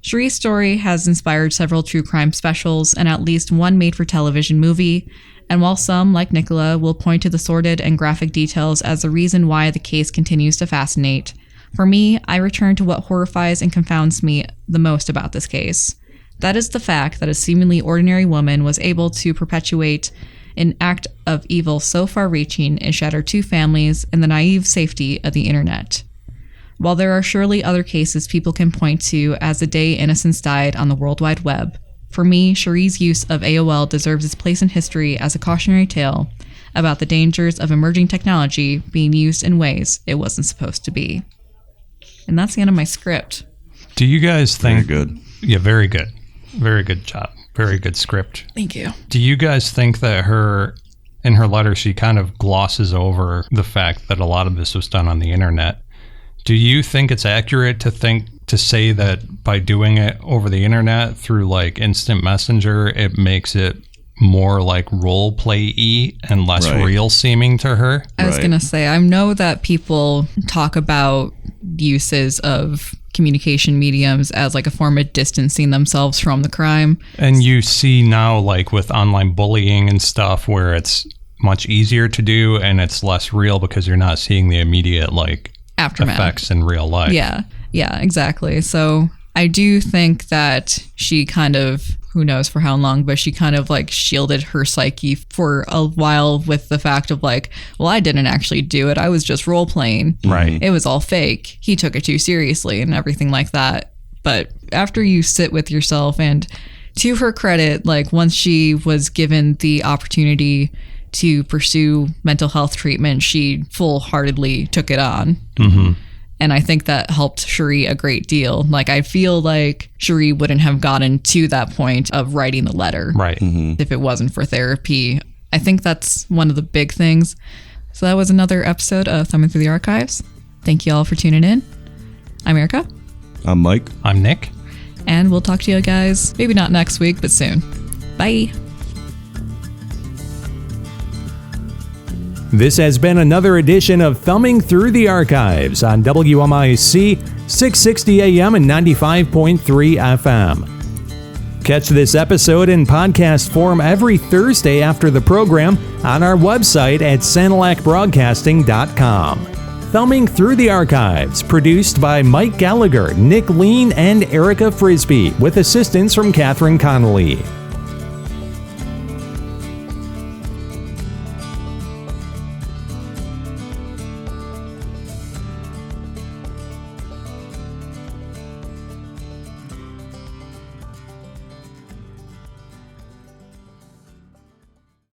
Sharee's story has inspired several true crime specials and at least one made-for-television movie, and while some, like Nicola, will point to the sordid and graphic details as the reason why the case continues to fascinate, for me, I return to what horrifies and confounds me the most about this case. That is the fact that a seemingly ordinary woman was able to perpetuate an act of evil so far-reaching and shatter two families in the naive safety of the internet. While there are surely other cases people can point to as the day innocents died on the World Wide Web, for me, Sharee's use of AOL deserves its place in history as a cautionary tale about the dangers of emerging technology being used in ways it wasn't supposed to be. And that's the end of my script. Do you guys think... Very good. Yeah, very good. Very good job. Very good script. Thank you. Do you guys think that in her letter, she kind of glosses over the fact that a lot of this was done on the internet? Do you think it's accurate to say that by doing it over the internet through like instant messenger, it makes it more like role play-y and less real seeming to her? I was going to say, I know that people talk about uses of communication mediums as like a form of distancing themselves from the crime. And you see now, like with online bullying and stuff, where it's much easier to do and it's less real because you're not seeing the immediate like aftermath effects in real life. Yeah, exactly. So I do think that she kind of, who knows for how long, but she kind of like shielded her psyche for a while with the fact of like, well, I didn't actually do it. I was just role playing. Right. It was all fake. He took it too seriously and everything like that. But after you sit with yourself and to her credit, like once she was given the opportunity to pursue mental health treatment, she full-heartedly took it on. Mm-hmm. And I think that helped Sharee a great deal. Like, I feel like Sharee wouldn't have gotten to that point of writing the letter. Right. If it wasn't for therapy. I think that's one of the big things. So that was another episode of Thumbing Through the Archives. Thank you all for tuning in. I'm Erica. I'm Mike. I'm Nick. And we'll talk to you guys, maybe not next week, but soon. Bye. This has been another edition of Thumbing Through the Archives on WMIC 660 AM and 95.3 FM. Catch this episode in podcast form every Thursday after the program on our website at SaniLacBroadcasting.com. Thumbing Through the Archives, produced by Mike Gallagher, Nick Lean, and Erica Frisbee, with assistance from Catherine Connolly.